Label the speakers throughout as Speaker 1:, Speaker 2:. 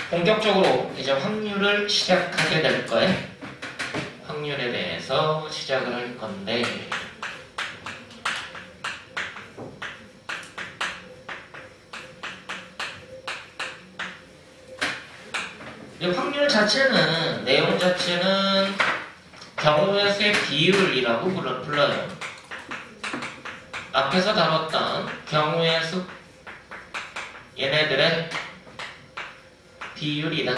Speaker 1: 본격적으로 이제 확률을 시작하게 될 거예요. 확률에 대해서 시작을 할 건데, 이 확률 자체는, 내용 자체는 경우의 수의 비율이라고 불러요. 앞에서 다뤘던 경우의 수, 얘네들의 비율이다.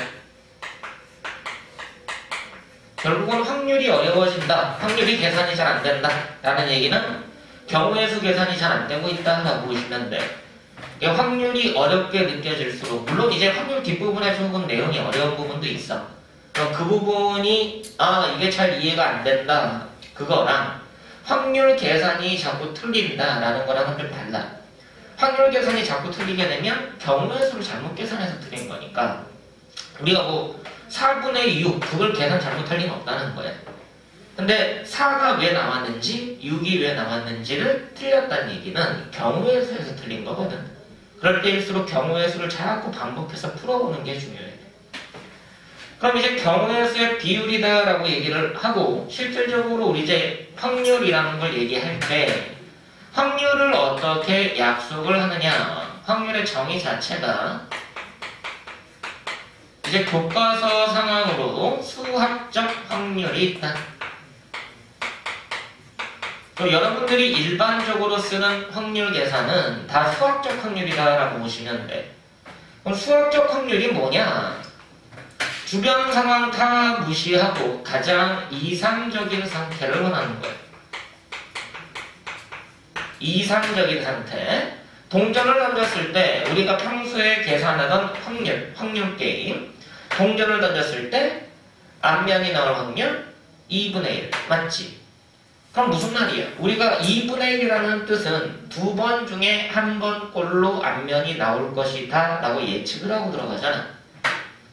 Speaker 1: 결국은 확률이 어려워진다, 확률이 계산이 잘 안 된다 라는 얘기는 경우의 수 계산이 잘 안 되고 있다 라고 보시면 돼. 확률이 어렵게 느껴질수록, 물론 이제 확률 뒷부분에 조금 내용이 어려운 부분도 있어. 그 부분이 이게 잘 이해가 안 된다, 그거랑 확률 계산이 자꾸 틀린다 라는 거랑은 좀 달라. 확률 계산이 자꾸 틀리게 되면 경우의 수를 잘못 계산해서 틀린 거니까, 우리가 뭐 4분의 6 그걸 계산 잘못할 리는 없다는 거야. 근데 4가 왜 나왔는지 6이 왜 나왔는지를 틀렸다는 얘기는 경우의 수에서 틀린 거거든. 그럴 때일수록 경우의 수를 자꾸 반복해서 풀어보는 게 중요해. 그럼 이제 경우의 수의 비율이다 라고 얘기를 하고, 실질적으로 우리 이제 확률이라는 걸 얘기할 때 확률을 어떻게 약속을 하느냐, 확률의 정의 자체가 이제 교과서 상황으로 수학적 확률이 있다. 여러분들이 일반적으로 쓰는 확률 계산은 다 수학적 확률이다 라고 보시면 돼. 그럼 수학적 확률이 뭐냐? 주변 상황 다 무시하고 가장 이상적인 상태를 원하는 거예요. 이상적인 상태. 동전을 던졌을 때 우리가 평소에 계산하던 확률 게임, 동전을 던졌을 때 앞면이 나올 확률 2분의 1 맞지? 그럼 무슨 말이야? 우리가 2분의 1이라는 뜻은 2번 중에 1번 꼴로 앞면이 나올 것이다 라고 예측을 하고 들어가잖아.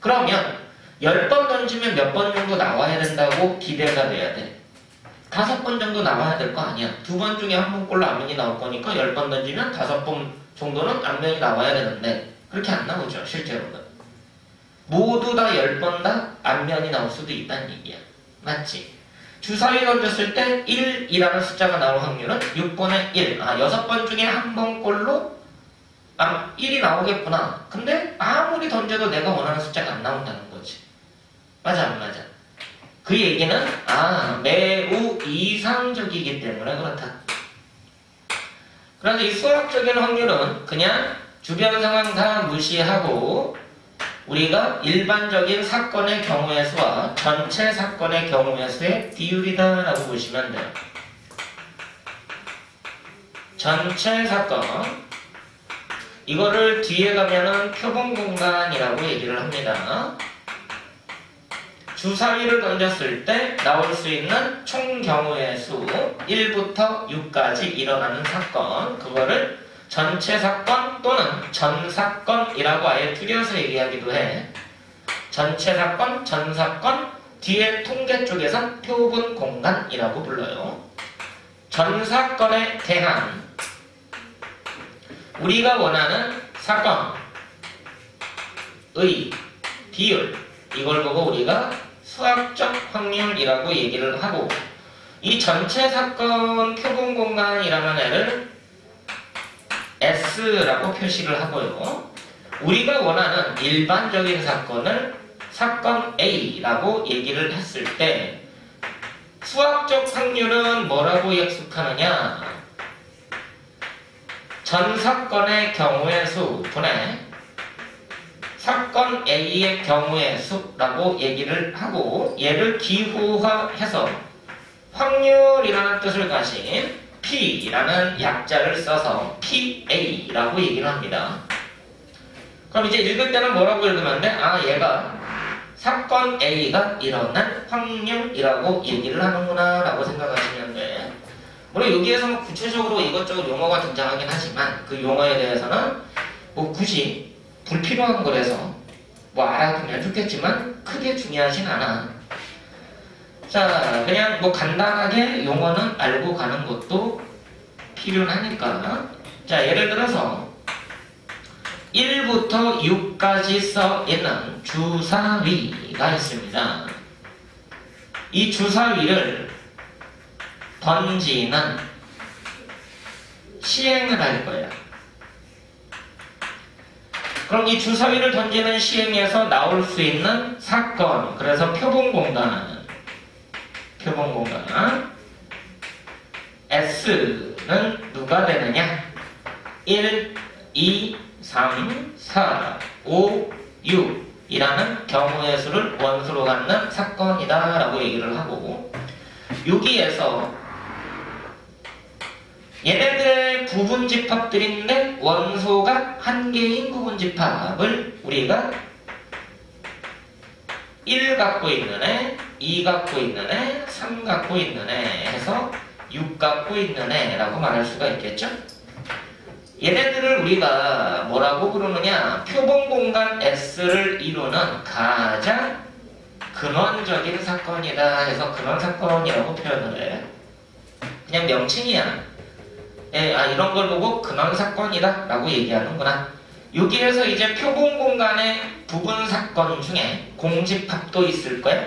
Speaker 1: 그러면 10번 던지면 몇 번 정도 나와야 된다고 기대가 돼야 돼? 5번 정도 나와야 될 거 아니야. 2번 중에 1번 꼴로 앞면이 나올 거니까 10번 던지면 5번 정도는 앞면이 나와야 되는데, 그렇게 안 나오죠 실제로는. 모두 다 10번 다 앞면이 나올 수도 있다는 얘기야. 맞지? 주사위 던졌을 때 1이라는 숫자가 나올 확률은 6분의 1. 6번 중에 1번 꼴로 1이 나오겠구나. 근데 아무리 던져도 내가 원하는 숫자가 안 나온다는 거지. 맞아 안 맞아? 그 얘기는 매우 이상적이기 때문에 그렇다. 그래서 이 수학적인 확률은 그냥 주변 상황 다 무시하고 우리가 일반적인 사건의 경우의 수와 전체 사건의 경우의 수의 비율이다 라고 보시면 돼요. 전체 사건, 이거를 뒤에 가면은 표본공간이라고 얘기를 합니다. 주사위를 던졌을 때 나올 수 있는 총 경우의 수 1부터 6까지 일어나는 사건, 그거를 전체 사건 또는 전 사건이라고 아예 줄여서 얘기하기도 해. 전체 사건, 전 사건, 뒤에 통계 쪽에선 표본 공간이라고 불러요. 전 사건에 대한 우리가 원하는 사건의 비율, 이걸 보고 우리가 수학적 확률이라고 얘기를 하고, 이 전체 사건 표본 공간이라는 애를 S라고 표시를 하고요. 우리가 원하는 일반적인 사건을 사건 A라고 얘기를 했을 때 수학적 확률은 뭐라고 약속하느냐? 전 사건의 경우의 수 분의 사건 A의 경우의 수라고 얘기를 하고, 얘를 기호화해서 확률이라는 뜻을 가진 P라는 약자를 써서 PA라고 얘기를 합니다. 그럼 이제 읽을 때는 뭐라고 읽으면 돼? 얘가 사건 A가 일어난 확률이라고 얘기를 하는구나 라고 생각하시면 돼. 물론 여기에서 뭐 구체적으로 이것저것 용어가 등장하긴 하지만 그 용어에 대해서는 뭐 굳이 불필요한 거라서 뭐 알아두면 좋겠지만 크게 중요하진 않아. 자, 그냥 뭐 간단하게 용어는 알고 가는 것도 필요하니까. 자, 예를 들어서 1부터 6까지 써 있는 주사위가 있습니다. 이 주사위를 던지는 시행을 할 거예요. 그럼 이 주사위를 던지는 시행에서 나올 수 있는 사건, 그래서 표본공간 S는 누가 되느냐? 1, 2, 3, 4, 5, 6 이라는 경우의 수를 원수로 갖는 사건이다 라고 얘기를 하고, 여기에서 얘네들의 부분집합들인데 원소가 한 개인 부분집합을 우리가 1 갖고 있는 애, 2 갖고 있는 애, 3 갖고 있는 애 해서 6 갖고 있는 애라고 말할 수가 있겠죠? 얘네들을 우리가 뭐라고 부르느냐? 표본공간 S를 이루는 가장 근원적인 사건이다 해서 근원사건이라고 표현을 해. 그냥 명칭이야. 이런 걸 보고 근원사건이다 라고 얘기하는구나. 여기에서 이제 표본공간의 부분사건 중에 공집합도 있을 거야.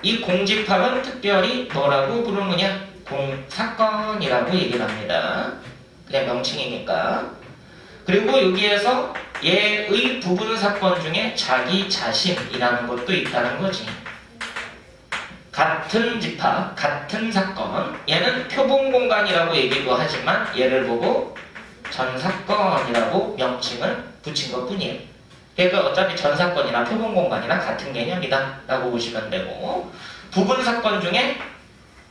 Speaker 1: 이 공집합은 특별히 뭐라고 부르느냐? 공사건이라고 얘기를 합니다. 그냥 명칭이니까. 그리고 여기에서 얘의 부분사건 중에 자기 자신이라는 것도 있다는 거지. 같은 집합, 같은 사건, 얘는 표본공간이라고 얘기도 하지만 얘를 보고 전사건이라고 명칭을 붙인 것 뿐이에요. 그러니까 어차피 전사건이나 표본공간이나 같은 개념이다 라고 보시면 되고, 부분사건 중에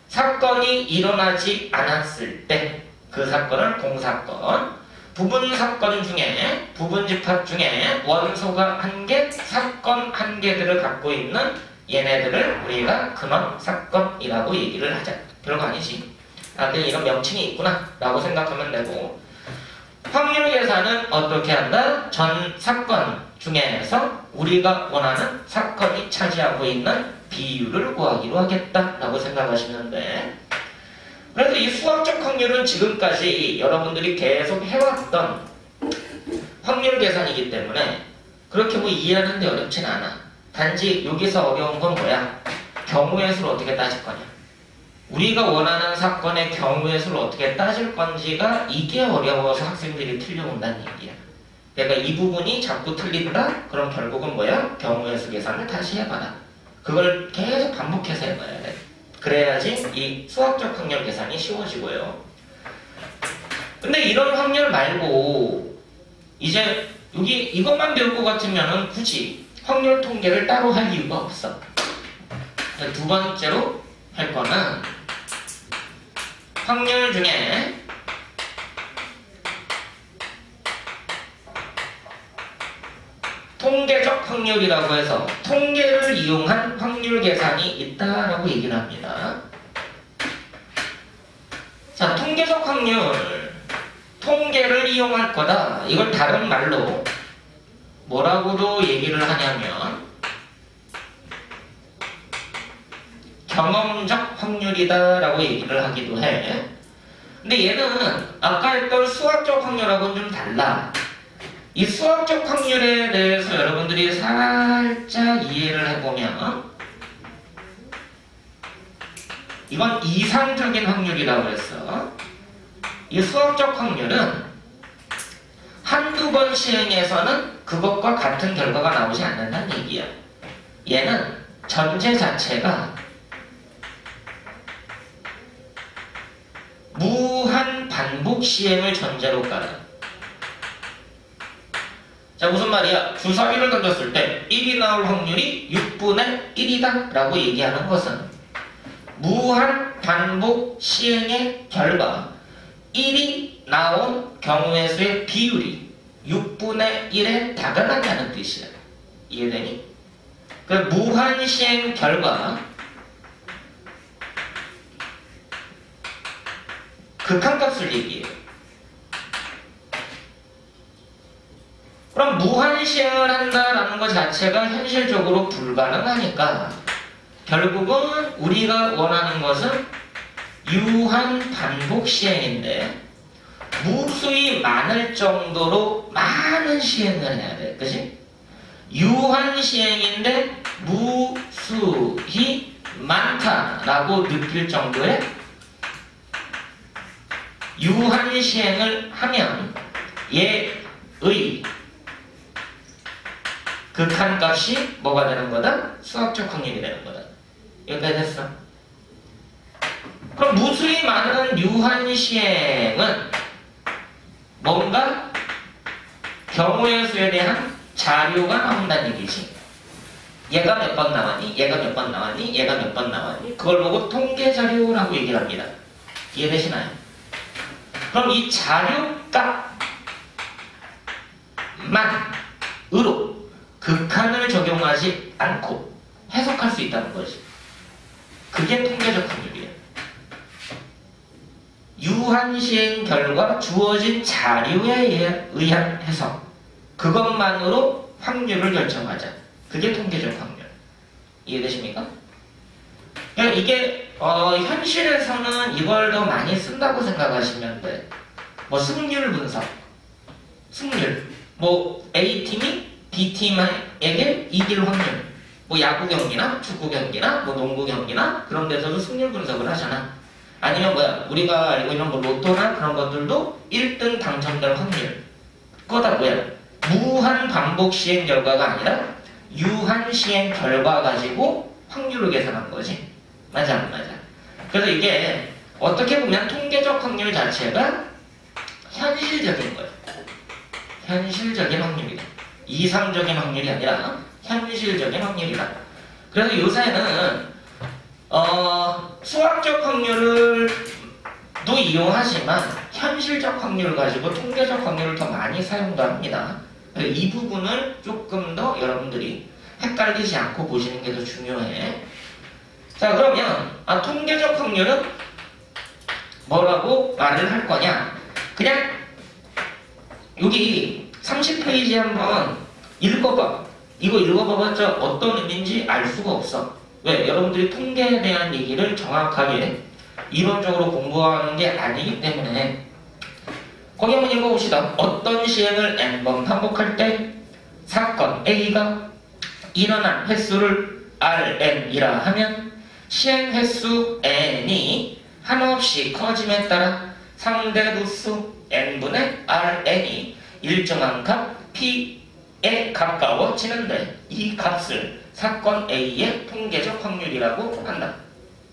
Speaker 1: 사건이 일어나지 않았을 때 그 사건을 공사건, 부분사건 중에, 부분집합 중에 원소가 한 개, 사건 한 개들을 갖고 있는 얘네들을 우리가 근원사건이라고 얘기를 하자. 별거 아니지. 근데 이런 명칭이 있구나 라고 생각하면 되고, 확률 계산은 어떻게 한다? 전 사건 중에서 우리가 원하는 사건이 차지하고 있는 비율을 구하기로 하겠다 라고 생각하시면 돼. 그래서 이 수학적 확률은 지금까지 여러분들이 계속 해왔던 확률 계산이기 때문에 그렇게 뭐 이해하는데 어렵진 않아. 단지 여기서 어려운 건 뭐야? 경우의 수를 어떻게 따질 거냐. 우리가 원하는 사건의 경우의 수를 어떻게 따질 건지가 이게 어려워서 학생들이 틀려온다는 얘기야. 그러니까 이 부분이 자꾸 틀린다? 그럼 결국은 뭐야? 경우의 수 계산을 다시 해봐라. 그걸 계속 반복해서 해봐야 돼. 그래야지 이 수학적 확률 계산이 쉬워지고요. 근데 이런 확률 말고 이제 여기 이것만 배울 것 같으면은 굳이 확률 통계를 따로 할 이유가 없어. 두 번째로 할 거는 확률 중에 통계적 확률이라고 해서 통계를 이용한 확률 계산이 있다라고 얘기를 합니다. 자, 통계적 확률, 통계를 이용할 거다. 이걸 다른 말로 뭐라고도 얘기를 하냐면 경험적 확률이다라고 얘기를 하기도 해. 근데 얘는 아까 했던 수학적 확률하고는 좀 달라. 이 수학적 확률에 대해서 여러분들이 살짝 이해를 해보면 이건 이상적인 확률이라고 했어. 이 수학적 확률은 한두 번 시행해서는 그것과 같은 결과가 나오지 않는다는 얘기야. 얘는 전제 자체가 무한 반복 시행을 전제로 깔아. 자, 무슨 말이야? 주사위를 던졌을 때 1이 나올 확률이 6분의 1이다 라고 얘기하는 것은 무한 반복 시행의 결과 1이 나온 경우의 수의 비율이 6분의 1에 다가간다는 뜻이야. 이해되니? 그 무한 시행 결과 극한값을 얘기해요. 그럼 무한 시행을 한다라는 것 자체가 현실적으로 불가능하니까 결국은 우리가 원하는 것은 유한 반복 시행인데 무수히 많을 정도로 많은 시행을 해야 돼. 그치? 유한 시행인데 무수히 많다라고 느낄 정도의 유한 시행을 하면 얘의 극한값이 뭐가 되는 거다? 수학적 확률이 되는 거다. 여기까지 됐어. 그럼 무수히 많은 유한 시행은 뭔가 경우의 수에 대한 자료가 나온다는 얘기지. 얘가 몇 번 나왔니? 얘가 몇 번 나왔니? 얘가 몇 번 나왔니? 그걸 보고 통계 자료라고 얘기를 합니다. 이해되시나요? 그럼 이 자료값만으로 극한을 적용하지 않고 해석할 수 있다는 거지. 그게 통계적 확률이에요. 유한 시행 결과 주어진 자료에 의한 해석, 그것만으로 확률을 결정하자. 그게 통계적 확률. 이해되십니까? 그러니까 이게 현실에서는 이걸 더 많이 쓴다고 생각하시면 돼. 뭐 승률 분석, 승률, 뭐 A팀이 B팀에게 이길 확률, 뭐 야구 경기나 축구 경기나 뭐 농구 경기나 그런 데서도 승률 분석을 하잖아. 아니면 뭐야, 우리가 알고 있는 뭐 로또나 그런 것들도 1등 당첨될 확률, 그거다 뭐야, 무한 반복 시행 결과가 아니라 유한 시행 결과 가지고 확률을 계산한 거지. 맞아 안 맞아? 그래서 이게 어떻게 보면 통계적 확률 자체가 현실적인 거예요. 현실적인 확률이다. 이상적인 확률이 아니라 현실적인 확률이다. 그래서 요새는 수학적 확률도 이용하지만 현실적 확률을 가지고 통계적 확률을 더 많이 사용도 합니다. 이 부분을 조금 더 여러분들이 헷갈리지 않고 보시는 게 더 중요해. 자, 그러면 통계적 확률은 뭐라고 말을 할 거냐? 그냥 여기 30페이지 한번 읽어봐. 이거 읽어봐봤자 어떤 의미인지 알 수가 없어. 왜? 여러분들이 통계에 대한 얘기를 정확하게 이론적으로 공부하는 게 아니기 때문에. 거기 한번 읽어봅시다. 어떤 시행을 n번 반복할 때 사건 A가 일어난 횟수를 Rn이라 하면 시행 횟수 n이 한없이 커짐에 따라 상대 부수 n분의 Rn이 일정한 값 P에 가까워지는데 이 값을 사건 A의 통계적 확률이라고 한다.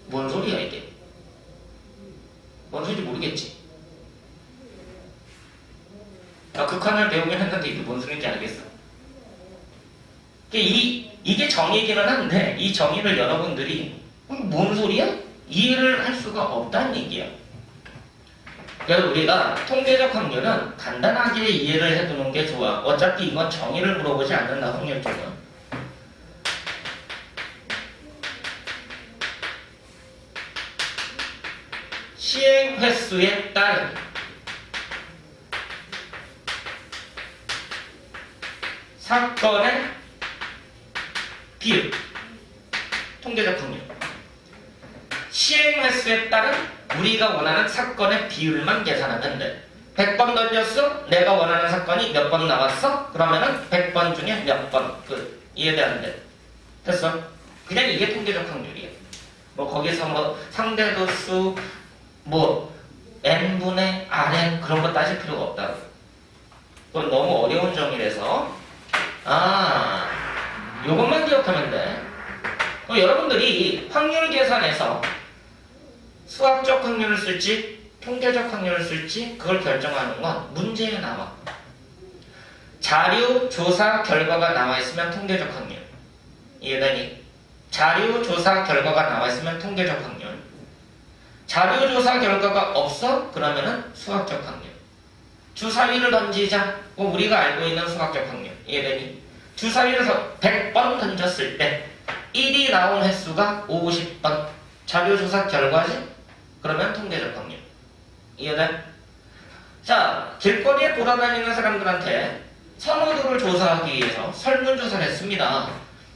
Speaker 1: 뭔 소리야 이게? 뭔 소리인지 모르겠지? 나 극한을 배우긴 했는데 이게 뭔 소리인지 알겠어. 이게 정의기는 한데 이 정의를 여러분들이 뭔 소리야? 이해를 할 수가 없다는 얘기야. 그래서 우리가 통계적 확률은 간단하게 이해를 해두는 게 좋아. 어차피 이건 정의를 물어보지 않는다, 확률 쪽은. 시행 횟수에 따른 사건의 비율, 통계적 확률. 시행 횟수에 따른 우리가 원하는 사건의 비율만 계산하면 돼. 100번 던졌어? 내가 원하는 사건이 몇 번 나왔어? 그러면은 100번 중에 몇 번. 이해돼 안 돼? 됐어? 그냥 이게 통계적 확률이야. 뭐 거기서 뭐 상대도수 뭐 n분의 rn 그런 거 따질 필요가 없다. 그건 너무 어려운 정의라서 요것만 기억하면 돼. 여러분들이 확률 계산에서 수학적 확률을 쓸지 통계적 확률을 쓸지 그걸 결정하는 건 문제에 나와. 자료 조사 결과가 나와 있으면 통계적 확률. 이해되니? 자료 조사 결과가 나와 있으면 통계적 확률. 자료 조사 결과가 없어? 그러면은 수학적 확률. 주사위를 던지자. 우리가 알고 있는 수학적 확률. 이해되니? 주사위를 100번 던졌을 때 1이 나온 횟수가 50번. 자료 조사 결과지? 그러면 통계적 확률. 이해돼? 자, 길거리에 돌아다니는 사람들한테 선호도를 조사하기 위해서 설문조사를 했습니다.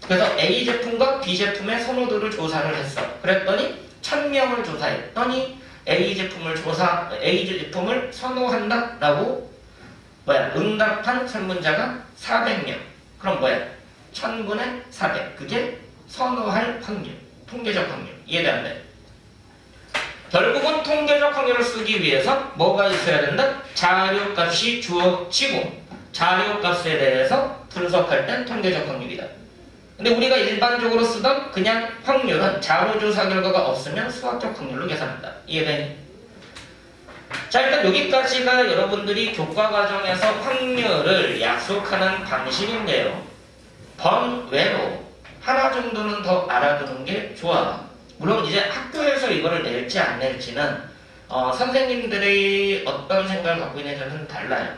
Speaker 1: 그래서 A 제품과 B 제품의 선호도를 조사를 했어. 그랬더니 1000명을 조사했더니 A 제품을 선호한다 라고 응답한 설문자가 400명. 그럼 1000분의 400. 그게 선호할 확률, 통계적 확률. 이해되는데? 결국은 통계적 확률을 쓰기 위해서 뭐가 있어야 된다? 자료값이 주어지고 자료값에 대해서 분석할 땐 통계적 확률이다. 근데 우리가 일반적으로 쓰던 그냥 확률은 자료조사 결과가 없으면 수학적 확률로 계산한다. 이해되니? 자, 일단 여기까지가 여러분들이 교과 과정에서 확률을 약속하는 방식인데요. 번외로 하나 정도는 더 알아두는 게 좋아. 물론 이제 학교에서 이거를 낼지 안 낼지는 선생님들이 어떤 생각을 갖고 있는지는 달라요.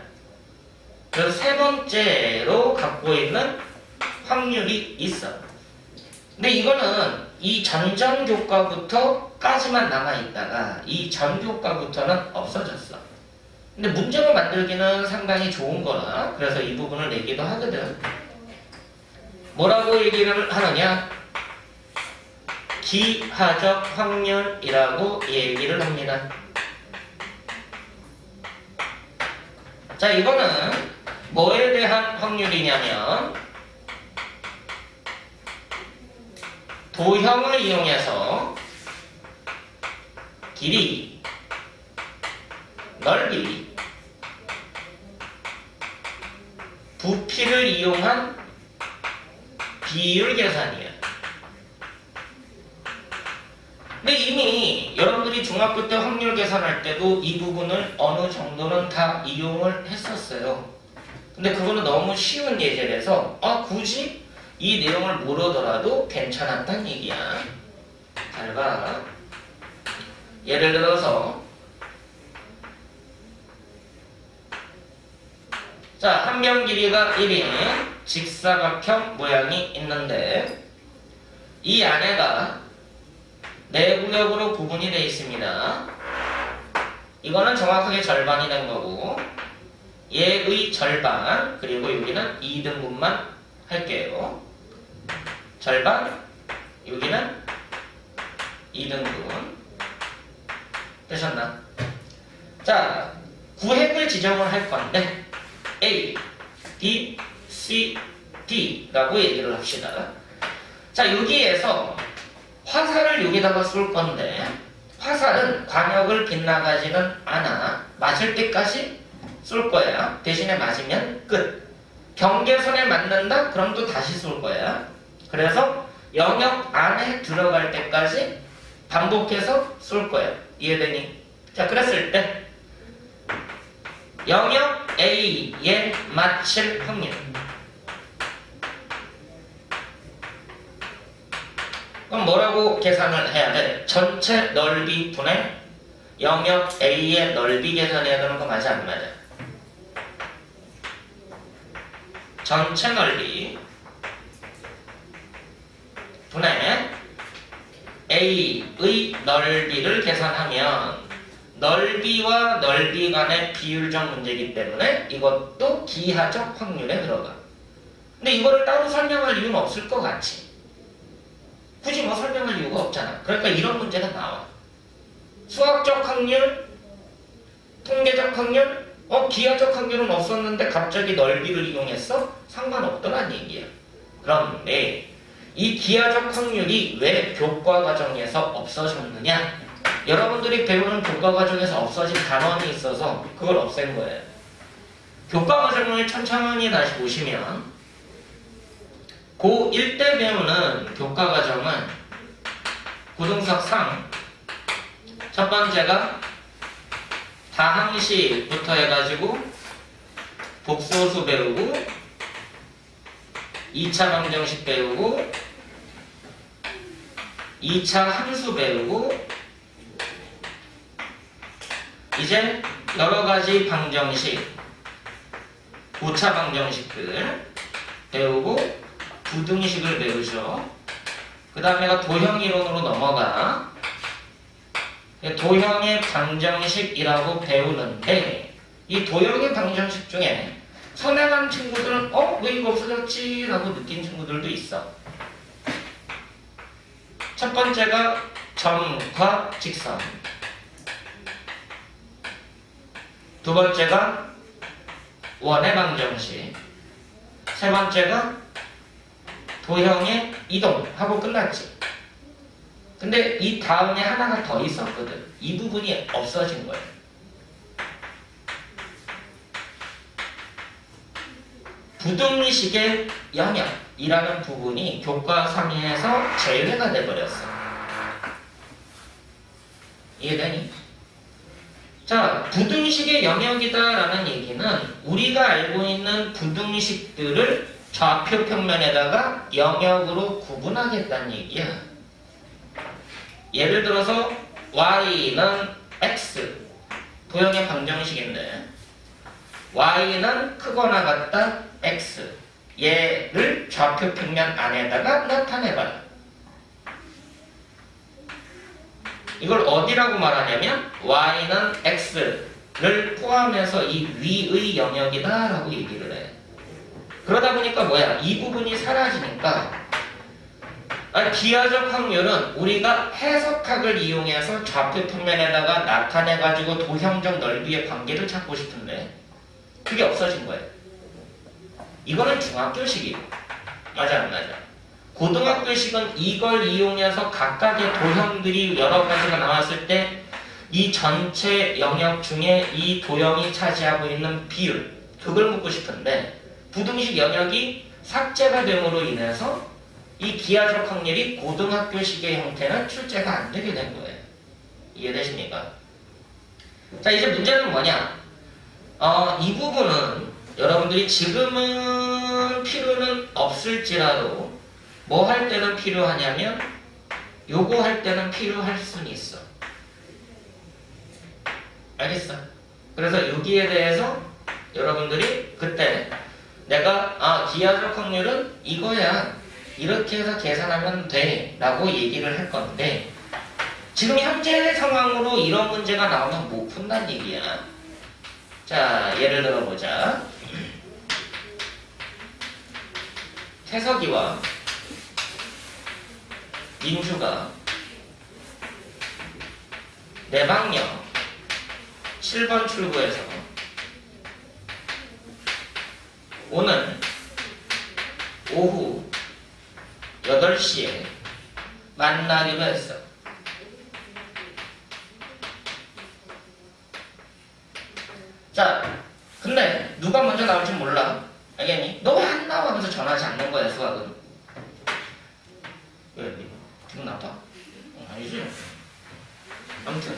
Speaker 1: 그래서 세 번째로 갖고 있는 확률이 있어. 근데 이거는 이 전전 교과부터까지만 남아있다가 이 전 교과부터는 없어졌어. 근데 문제를 만들기는 상당히 좋은 거라 그래서 이 부분을 내기도 하거든. 뭐라고 얘기를 하느냐? 기하적 확률이라고 얘기를 합니다. 자, 이거는 뭐에 대한 확률이냐면 도형을 이용해서 길이, 넓이, 부피를 이용한 비율 계산이에요. 근데 이미 여러분들이 중학교 때 확률 계산할 때도 이 부분을 어느 정도는 다 이용을 했었어요. 근데 그거는 너무 쉬운 예제라서 굳이 이 내용을 모르더라도 괜찮았단 얘기야. 잘 봐. 예를 들어서 자, 한 면 길이가 1인 직사각형 모양이 있는데 이 안에가 네 구역으로 구분이 되어 있습니다. 이거는 정확하게 절반이 된 거고 얘의 절반, 그리고 여기는 2등분만 할게요. 절반, 여기는 2등분. 되셨나? 자, 구획을 지정을 할 건데 A, B, C, D라고 얘기를 합시다. 자, 여기에서 화살을 여기다가 쏠 건데 화살은 광역을 빗나가지는 않아. 맞을 때까지 쏠 거야. 대신에 맞으면 끝. 경계선에 맞는다? 그럼 또 다시 쏠 거야. 그래서 영역 안에 들어갈 때까지 반복해서 쏠 거야. 이해되니? 자, 그랬을 때 영역 A에 맞힐 확률. 그럼 뭐라고 계산을 해야 돼? 전체 넓이 분의 영역 A의 넓이 계산해야 되는 거 맞아 안 맞아? 전체 넓이 분의 A의 넓이를 계산하면 넓이와 넓이 간의 비율적 문제이기 때문에 이것도 기하적 확률에 들어가. 근데 이거를 따로 설명할 이유는 없을 것 같지. 굳이 뭐 설명할 이유가 없잖아. 그러니까 이런 문제가 나와. 수학적 확률, 통계적 확률, 기하적 확률은 없었는데 갑자기 넓이를 이용했어? 상관없더란 얘기야. 그런데 이 기하적 확률이 왜 교과 과정에서 없어졌느냐? 여러분들이 배우는 교과 과정에서 없어진 단원이 있어서 그걸 없앤 거예요. 교과 과정을 천천히 다시 보시면 고1 때 배우는 교과 과정은 고등석 3 첫 번째가 다항식부터 해가지고 복소수 배우고 2차 방정식 배우고 2차 함수 배우고 이제 여러가지 방정식 5차 방정식들 배우고 부등식을 배우죠. 그 다음에가 도형이론으로 넘어가 도형의 방정식이라고 배우는데 이 도형의 방정식 중에 선행한 친구들은 왜 이거 없어졌지? 라고 느낀 친구들도 있어. 첫 번째가 점과 직선. 두 번째가 원의 방정식, 세 번째가 도형의 이동하고 끝났지. 근데 이 다음에 하나가 더 있었거든. 이 부분이 없어진 거예요. 부등식의 영역이라는 부분이 교과 3에서 제외가 돼버렸어. 이해되니? 자, 부등식의 영역이다라는 얘기는 우리가 알고 있는 부등식들을 좌표 평면에다가 영역으로 구분하겠다는 얘기야. 예를 들어서 y는 x, 도형의 방정식인데 y는 크거나 같다 x, 얘를 좌표 평면 안에다가 나타내봐라. 이걸 어디라고 말하냐면 y는 x를 포함해서 이 위의 영역이다 라고 얘기를 해. 그러다 보니까 뭐야? 이 부분이 사라지니까 기하적 확률은 우리가 해석학을 이용해서 좌표 평면에다가 나타내가지고 도형적 넓이의 관계를 찾고 싶은데 그게 없어진 거예요. 이거는 중학교식이에요. 맞아 안 맞아? 고등학교식은 이걸 이용해서 각각의 도형들이 여러 가지가 나왔을 때 이 전체 영역 중에 이 도형이 차지하고 있는 비율, 그걸 묻고 싶은데 부등식 영역이 삭제가 됨으로 인해서 이 기하적 확률이 고등학교식의 형태는 출제가 안 되게 된 거예요. 이해되십니까? 자, 이제 문제는 뭐냐? 이 부분은 여러분들이 지금은 필요는 없을지라도 뭐 할 때는 필요하냐면 요거 할 때는 필요할 수는 있어. 알겠어? 그래서 여기에 대해서 여러분들이 그때 내가 기하적 확률은 이거야, 이렇게 해서 계산하면 돼 라고 얘기를 할 건데 지금 현재 상황으로 이런 문제가 나오면 못 푼다는 얘기야. 자, 예를 들어보자. 태석이와 민주가 내방역 7번 출구에서 오늘 오후 8시에 만나기로 했어. 자, 근데 누가 먼저 나올지 몰라. 알겠니? 너 왜 안 나와? 하면서 전화하지 않는 거야, 수학은. 왜? 기분 나빠? 아니지. 아무튼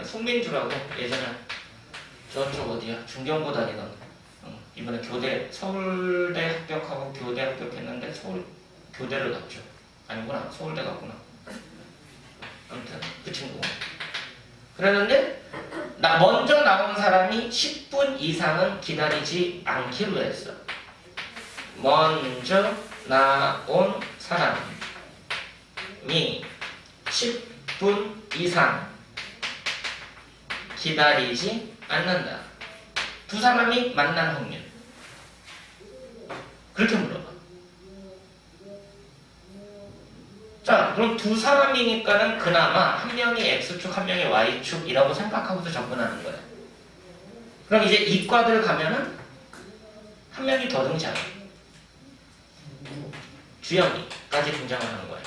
Speaker 1: 송민주라고 예전에 저쪽 어디야? 중경고 다니던 이번에 교대, 서울대 합격하고 교대 합격했는데 서울 교대를 갔죠. 아니구나, 서울대 갔구나. 아무튼 그 친구 그랬는데 먼저 나온 사람이 10분 이상은 기다리지 않기로 했어. 먼저 나온 사람이 10분 이상 기다리지 않는다. 두 사람이 만난 확률. 그렇게 물어봐. 자, 그럼 두 사람이니까는 그나마 한 명이 X축, 한 명이 Y축이라고 생각하고서 접근하는 거야. 그럼 이제 이과들 가면은 한 명이 더 등장해. 주영이까지 등장하는 거야.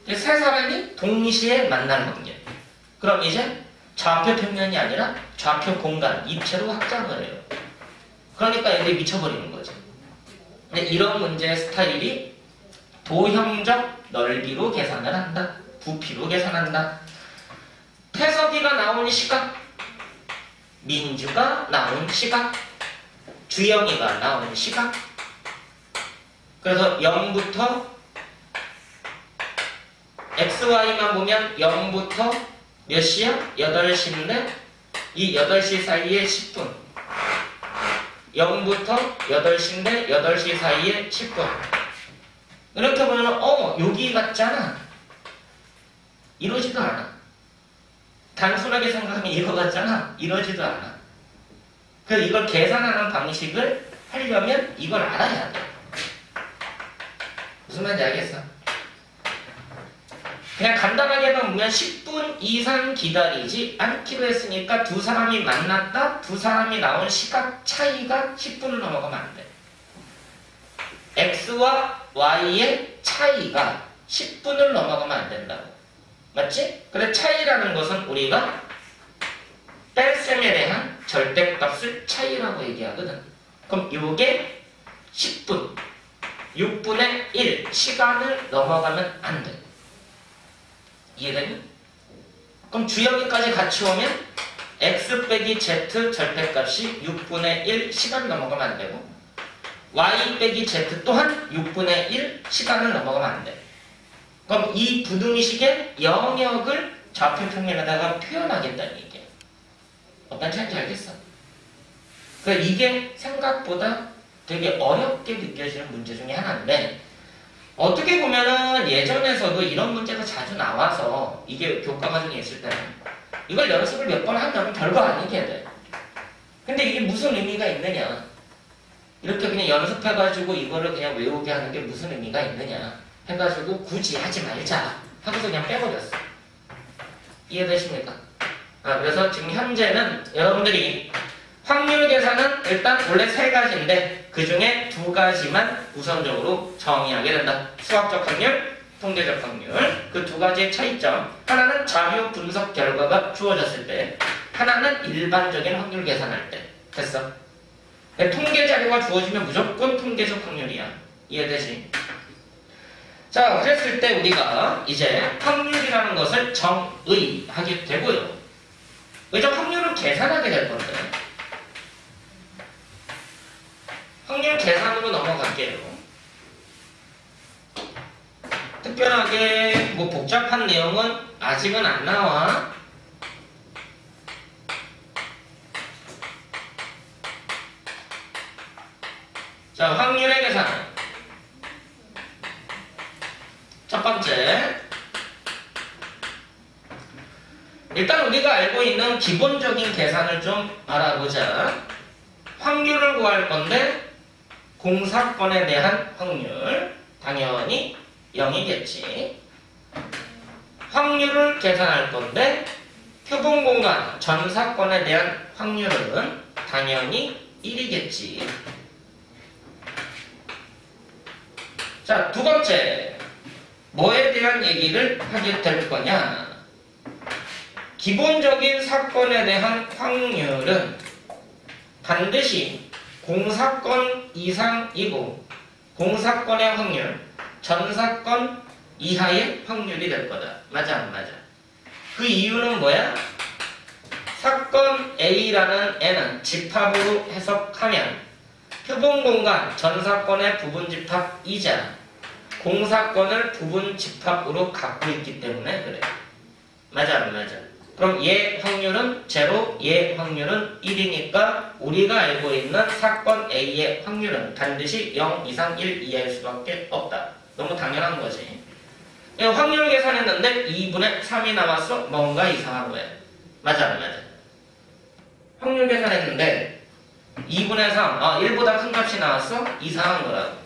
Speaker 1: 세 사람이 동시에 만날 확률. 그럼 이제 좌표 평면이 아니라 좌표 공간, 입체로 확장을 해요. 그러니까 얘들이 미쳐버리는 거지. 근데 이런 문제의 스타일이 도형적 넓이로 계산을 한다. 부피로 계산한다. 태석이가 나온 시각, 민주가 나온 시각, 주영이가 나온 시각. 그래서 0부터 XY만 보면 0부터 몇 시야? 8시인데 이 8시 사이에 10분. 0부터 8시인데 8시 사이에 10분. 이렇게 보면 여기 같잖아. 이러지도 않아. 단순하게 생각하면 이거 같잖아. 이러지도 않아. 그래서 이걸 계산하는 방식을 하려면 이걸 알아야 돼. 무슨 말인지 알겠어? 그냥 간단하게만 보면 10분 이상 기다리지 않기로 했으니까 두 사람이 만났다, 두 사람이 나온 시각 차이가 10분을 넘어가면 안 돼. X와 Y의 차이가 10분을 넘어가면 안 된다고. 맞지? 그래 차이라는 것은 우리가 뺄셈에 대한 절대값을 차이라고 얘기하거든. 그럼 요게 10분, 6분의 1 시간을 넘어가면 안 돼. 이해되니? 그럼 주여기까지 같이 오면 x 빼기 z 절대값이 6분의 1 시간 넘어가면 안 되고 y 빼기 z 또한 6분의 1 시간을 넘어가면 안 돼. 그럼 이 부등식의 영역을 좌표평면에다가 표현하겠다는 얘기야. 어떤 차이인지 알겠어? 그러니까 이게 생각보다 되게 어렵게 느껴지는 문제 중에 하나인데 어떻게 보면은 예전에서도 이런 문제가 자주 나와서 이게 교과 과정에 있을 때는 이걸 연습을 몇 번 하면 별거 아니게 돼. 근데 이게 무슨 의미가 있느냐? 이렇게 그냥 연습해가지고 이거를 그냥 외우게 하는 게 무슨 의미가 있느냐? 해가지고 굳이 하지 말자 하고서 그냥 빼버렸어. 이해되십니까? 그래서 지금 현재는 여러분들이 확률 계산은 일단 원래 3가지인데 그 중에 2가지만 우선적으로 정의하게 된다. 수학적 확률, 통계적 확률. 그 2가지의 차이점. 하나는 자료 분석 결과가 주어졌을 때, 하나는 일반적인 확률 계산할 때. 됐어? 통계 자료가 주어지면 무조건 통계적 확률이야. 이해되지? 자, 그랬을 때 우리가 이제 확률이라는 것을 정의하게 되고요. 이제 확률을 계산하게 될 건데 확률 계산으로 넘어갈게요. 특별하게 뭐 복잡한 내용은 아직은 안 나와. 자, 확률의 계산. 첫 번째. 일단 우리가 알고 있는 기본적인 계산을 좀 알아보자. 확률을 구할 건데 공사건에 대한 확률 당연히 0이겠지. 확률을 계산할 건데 표본공간 전사건에 대한 확률은 당연히 1이겠지. 자, 두 번째. 뭐에 대한 얘기를 하게 될 거냐? 기본적인 사건에 대한 확률은 반드시 공사건 이상이고 공사건의 확률, 전사건 이하의 확률이 될 거다. 맞아 안 맞아? 그 이유는 뭐야? 사건 A라는 N은 집합으로 해석하면 표본공간 전사건의 부분집합이자 공사건을 부분집합으로 갖고 있기 때문에 그래. 맞아 안 맞아? 그럼 얘 확률은 0, 얘 확률은 1이니까 우리가 알고 있는 사건 A의 확률은 반드시 0 이상 1 이하일 수밖에 없다. 너무 당연한 거지. 확률 계산했는데 2분의 3이 나왔어? 뭔가 이상한 거야. 맞아 안 맞아? 확률 계산했는데 2분의 3, 1보다 큰 값이 나왔어? 이상한 거라고.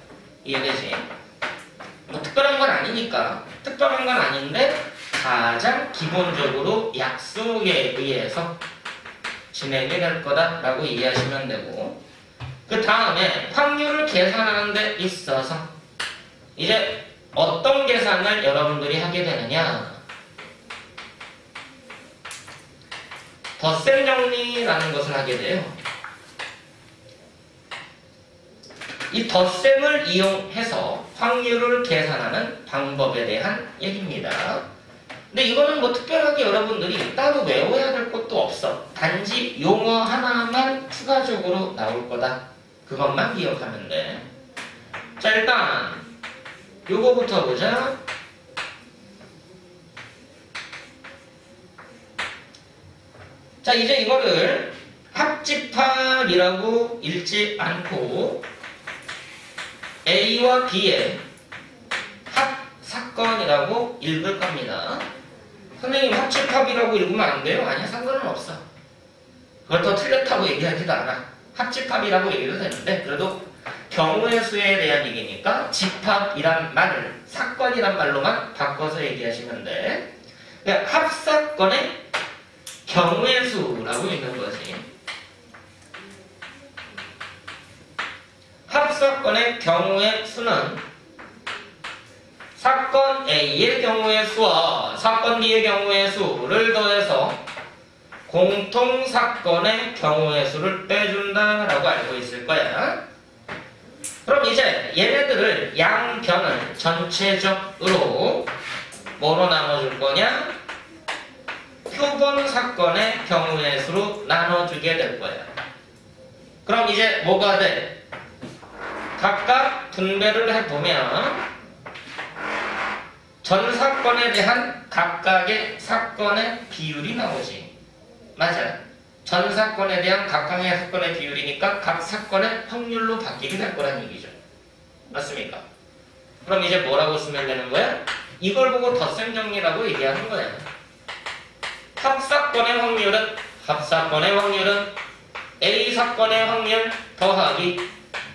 Speaker 1: 이해되지? 뭐 특별한 건 아니니까. 특별한 건 아닌데 가장 기본적으로 약속에 의해서 진행이 될 거다라고 이해하시면 되고, 그 다음에 확률을 계산하는 데 있어서 이제 어떤 계산을 여러분들이 하게 되느냐, 덧셈 정리라는 것을 하게 돼요. 이 덧셈을 이용해서 확률을 계산하는 방법에 대한 얘기입니다. 근데 이거는 뭐 특별하게 여러분들이 따로 외워야 될 것도 없어. 단지 용어 하나만 추가적으로 나올 거다. 그것만 기억하면 돼. 자, 일단 요거부터 보자. 자, 이제 이거를 합집합이라고 읽지 않고 A와 B의 합사건이라고 읽을 겁니다. 선생님 합집합이라고 읽으면 안 돼요? 아니야, 상관은 없어. 그걸 더 틀렸다고 얘기하지도 않아. 합집합이라고 얘기도 되는데 그래도 경우의 수에 대한 얘기니까 집합이란 말을 사건이란 말로만 바꿔서 얘기하시면 돼. 그러니까 합사건의 경우의 수라고 있는 거지. 합사건의 경우의 수는 사건 A의 경우의 수와 사건 B의 경우의 수를 더해서 공통사건의 경우의 수를 빼준다라고 알고 있을 거야. 그럼 이제 얘네들을 양변을 전체적으로 뭐로 나눠줄 거냐? 표본 사건의 경우의 수로 나눠주게 될 거야. 그럼 이제 뭐가 돼? 각각 분배를 해보면 전 사건에 대한 각각의 사건의 비율이 나오지. 맞아. 전 사건에 대한 각각의 사건의 비율이니까 각 사건의 확률로 바뀌게 될 거란 얘기죠. 맞습니까? 그럼 이제 뭐라고 쓰면 되는 거야? 이걸 보고 덧셈 정리라고 얘기하는 거야. 합사건의 확률은 A 사건의 확률 더하기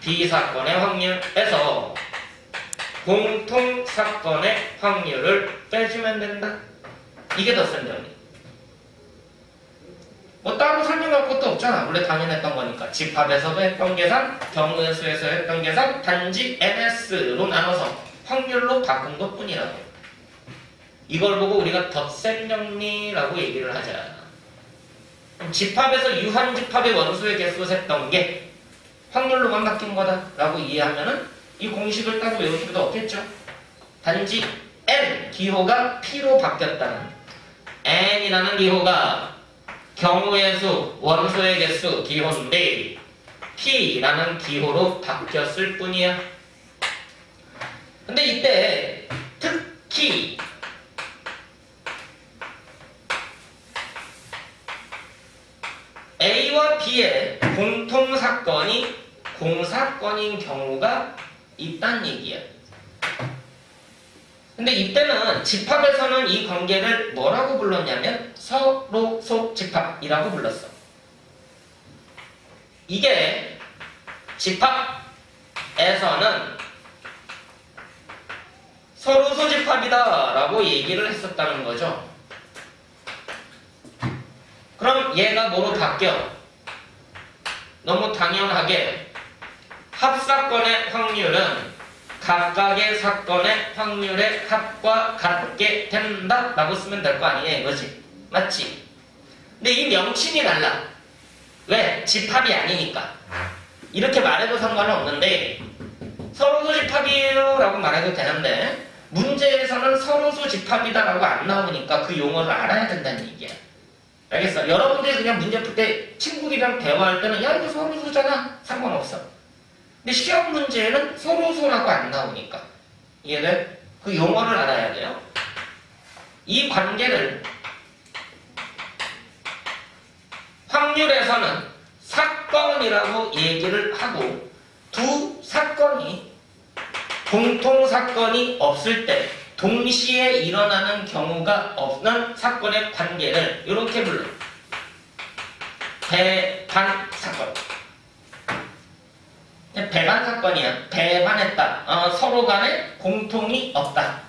Speaker 1: B 사건의 확률에서 공통 사건의 확률을 빼주면 된다. 이게 덧셈 정리. 뭐 따로 설명할 것도 없잖아. 원래 당연했던 거니까. 집합에서도 했던 계산, 경우의 수에서 했던 계산, 단지 NS로 나눠서 확률로 바꾼 것 뿐이라고. 이걸 보고 우리가 덧셈 정리라고 얘기를 하자. 집합에서 유한집합의 원수의 개수를 셌던 게 확률로만 바뀐 거다라고 이해하면은 이 공식을 따로 외울 필요도 없겠죠. 단지 N 기호가 P로 바뀌었다는, N이라는 기호가 경우의 수, 원소의 개수, 기호인데 P라는 기호로 바뀌었을 뿐이야. 근데 이때 특히 A와 B의 공통사건이 공사건인 경우가 있다는 얘기야. 근데 이때는 집합에서는 이 관계를 뭐라고 불렀냐면 서로소 집합이라고 불렀어. 이게 집합에서는 서로소 집합이다 라고 얘기를 했었다는 거죠. 그럼 얘가 뭐로 바뀌어? 너무 당연하게 합사건의 확률은 각각의 사건의 확률의 합과 같게 된다 라고 쓰면 될 거 아니냐 이거지. 맞지? 근데 이 명칭이 달라. 왜? 집합이 아니니까. 이렇게 말해도 상관은 없는데 서로소 집합이에요 라고 말해도 되는데 문제에서는 서로소 집합이다 라고 안 나오니까 그 용어를 알아야 된다는 얘기야. 알겠어? 여러분들이 그냥 문제 풀 때 친구들이랑 대화할 때는 야 이거 서로소잖아 상관없어. 근데 시험 문제에는 서로소라고 안 나오니까 이해돼? 그 용어를 알아야 돼요. 이 관계를 확률에서는 사건이라고 얘기를 하고 두 사건이 공통사건이 없을 때 동시에 일어나는 경우가 없는 사건의 관계를 이렇게 불러. 배반 사건. 배반 사건이야. 배반했다. 서로 간에 공통이 없다.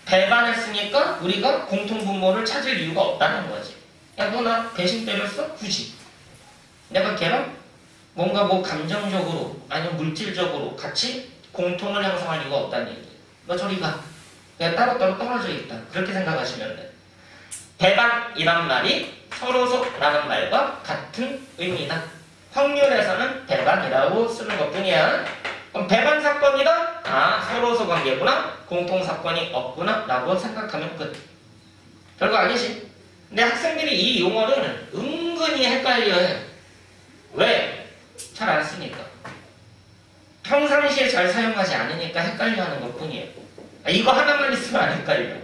Speaker 1: 배반했으니까 우리가 공통분모를 찾을 이유가 없다는 거지. 야, 너 나 배신 때렸어? 굳이. 내가 걔랑 뭔가 뭐 감정적으로 아니면 물질적으로 같이 공통을 형성할 이유가 없다는 얘기. 너 저리 가. 그냥 따로따로 떨어져 있다. 그렇게 생각하시면 돼. 배반이란 말이 서로소라는 말과 같은 의미다. 확률에서는 배반이라고 쓰는 것 뿐이야. 그럼 배반 사건이다? 아, 서로소 관계구나? 공통 사건이 없구나? 라고 생각하면 끝. 별거 아니지. 근데 학생들이 이 용어를 은근히 헷갈려해. 왜? 잘 안 쓰니까. 평상시에 잘 사용하지 않으니까 헷갈려하는 것 뿐이에요. 이거 하나만 있으면 안 헷갈려.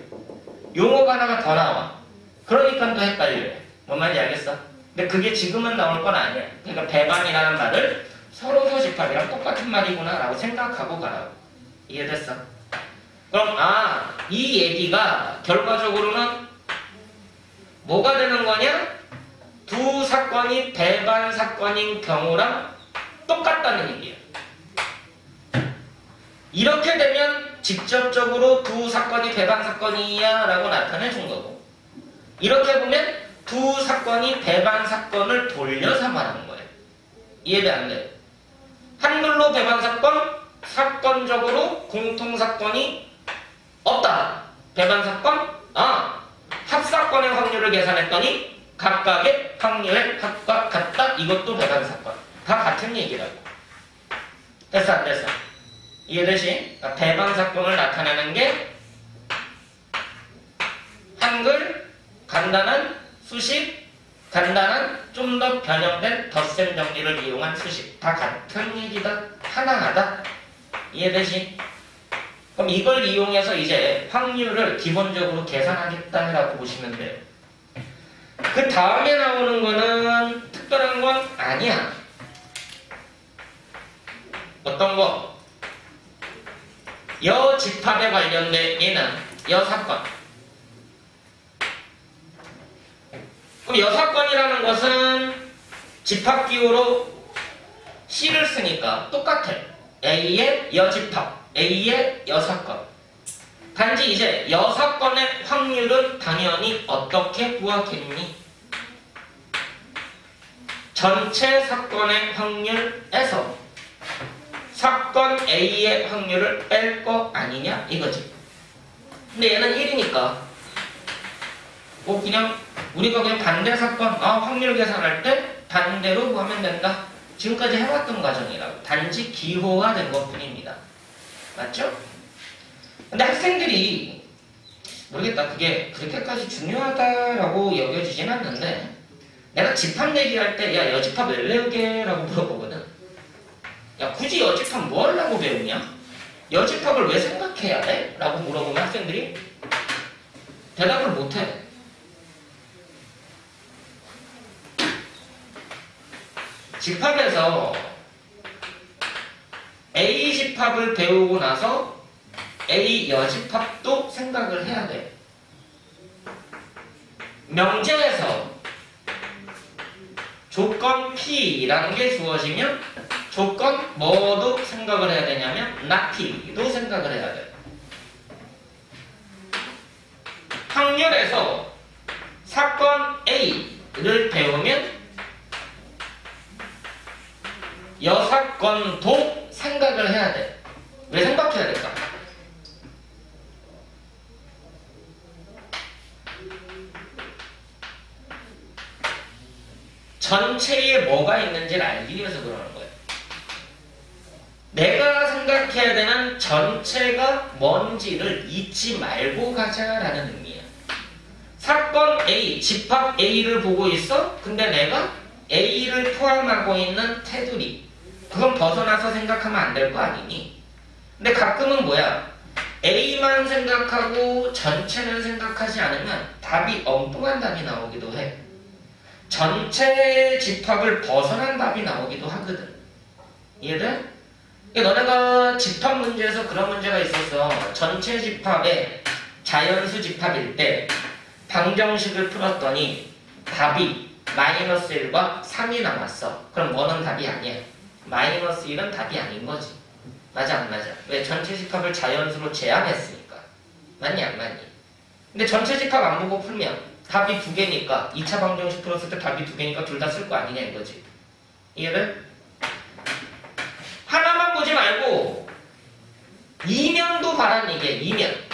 Speaker 1: 용어가 하나가 더 나와. 그러니까 또 헷갈려요. 뭔 말인지 알겠어? 근데 그게 지금은 나올 건 아니야. 그러니까 배반이라는 말을 서로소 집합이랑 똑같은 말이구나 라고 생각하고 가라고. 이해됐어? 그럼 이 얘기가 결과적으로는 뭐가 되는 거냐? 두 사건이 배반 사건인 경우랑 똑같다는 얘기야. 이렇게 되면 직접적으로 두 사건이 배반 사건이야 라고 나타내 준 거고, 이렇게 보면 두 사건이 배반 사건을 돌려서 말하는 거예요. 이해돼 안 돼? 한글로 배반 사건, 사건적으로 공통 사건이 없다. 배반 사건, 합사건의 확률을 계산했더니 각각의 확률의 합과 같다. 이것도 배반 사건. 다 같은 얘기라고. 됐어 안 됐어? 이해되시? 그러니까 배반 사건을 나타내는 게 한글, 간단한 수식, 간단한 좀 더 변형된 덧셈 정리를 이용한 수식. 다 같은 얘기다. 하나하다. 이해되시? 그럼 이걸 이용해서 이제 확률을 기본적으로 계산하겠다라고 보시면 돼요. 그 다음에 나오는 거는 특별한 건 아니야. 어떤 거? 여집합에 관련된 얘는 여사건. 그럼 여사건이라는 것은 집합기호로 C를 쓰니까 똑같아. A의 여집합, A의 여사건. 단지 이제 여사건의 확률은 당연히 어떻게 구하겠니? 전체 사건의 확률에서 사건 A의 확률을 뺄 거 아니냐 이거지. 근데 얘는 1이니까 그냥 우리가 그냥 반대 사건 확률 계산할 때 반대로 하면 된다. 지금까지 해왔던 과정이라고. 단지 기호화된 것 뿐입니다. 맞죠? 근데 학생들이 모르겠다. 그게 그렇게까지 중요하다라고 여겨지진 않는데, 내가 집합 얘기할 때 야 여집합 왜 배우게? 라고 물어보거든. 야 굳이 여집합 뭐 하려고 배우냐? 여집합을 왜 생각해야 돼? 라고 물어보면 학생들이 대답을 못해. 집합에서 A 집합을 배우고 나서 A 여집합도 생각을 해야 돼. 명제에서 조건 P라는 게 주어지면 조건 뭐도 생각을 해야 되냐면 not P도 생각을 해야 돼. 확률에서 사건 A를 배우면 여사건도 생각을 해야 돼. 왜 생각해야 될까? 전체에 뭐가 있는지를 알기 위해서 그러는 거예요. 내가 생각해야 되는 전체가 뭔지를 잊지 말고 가자라는 의미야. 사건 A, 집합 A를 보고 있어? 근데 내가 A를 포함하고 있는 테두리, 그건 벗어나서 생각하면 안 될 거 아니니? 근데 가끔은 뭐야? A만 생각하고 전체는 생각하지 않으면 답이 엉뚱한 답이 나오기도 해. 전체 집합을 벗어난 답이 나오기도 하거든. 이해돼? 너네가 집합 문제에서 그런 문제가 있었어. 전체 집합에 자연수 집합일 때 방정식을 풀었더니 답이 마이너스 1과 3이 나왔어. 그럼 뭐는 답이 아니야. 마이너스 1은 답이 아닌 거지. 맞아 안 맞아? 왜? 전체 집합을 자연수로 제한했으니까. 맞니 안 맞니? 근데 전체 집합 안 보고 풀면 답이 두 개니까 2차 방정식 풀었을 때 답이 두 개니까 둘 다 쓸 거 아니냐 이거지. 이해를? 하나만 보지 말고 이면도 바란 얘기야. 이면.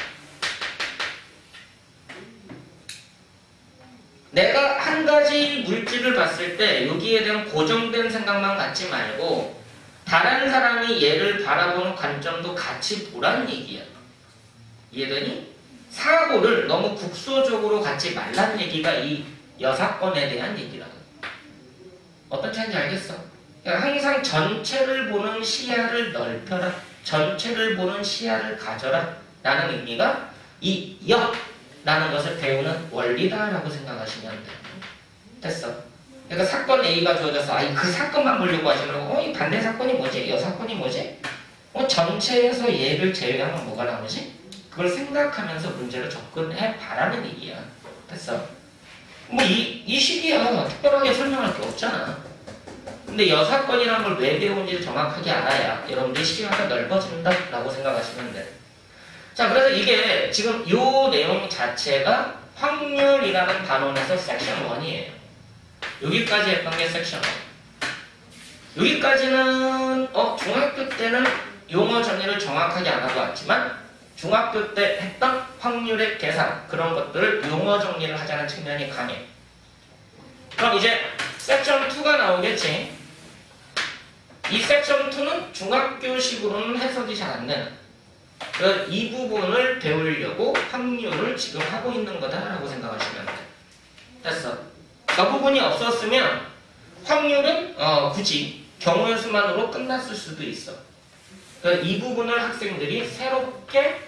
Speaker 1: 내가 한 가지 물질을 봤을 때 여기에 대한 고정된 생각만 갖지 말고 다른 사람이 얘를 바라보는 관점도 같이 보란 얘기야. 이해되니? 사고를 너무 국소적으로 갖지 말란 얘기가 이 여사건에 대한 얘기라고. 어떤 차이인지 알겠어? 그러니까 항상 전체를 보는 시야를 넓혀라. 전체를 보는 시야를 가져라. 라는 의미가 이 라는 것을 배우는 원리다라고 생각하시면 돼. 됐어. 그러니까 사건 A가 주어져서 그 사건만 보려고 하지 말고 이 반대 사건이 뭐지? 여사건이 뭐지? 전체에서 얘를 제외하면 뭐가 나오지? 그걸 생각하면서 문제를 접근해 봐라는 얘기야. 됐어. 이 식이야. 특별하게 설명할 게 없잖아. 근데 여사건이라는 걸 왜 배우는지 정확하게 알아야 여러분들이 시야가 넓어진다라고 생각하시면 돼요. 자, 그래서 이게 지금 요 내용 자체가 확률이라는 단원에서 섹션 1이에요. 여기까지 했던 게 섹션 1. 여기까지는 중학교 때는 용어 정의를 정확하게 안 하고 왔지만 중학교 때 했던 확률의 계산 그런 것들을 용어 정리를 하자는 측면이 강해. 그럼 이제 섹션 2가 나오겠지. 이 섹션 2는 중학교식으로는 해석이 잘 안 되는. 그래서 이 부분을 배우려고 확률을 지금 하고 있는 거다라고 생각하시면 돼. 됐어. 그 부분이 없었으면 확률은 굳이 경우의 수만으로 끝났을 수도 있어. 그래서 이 부분을 학생들이 새롭게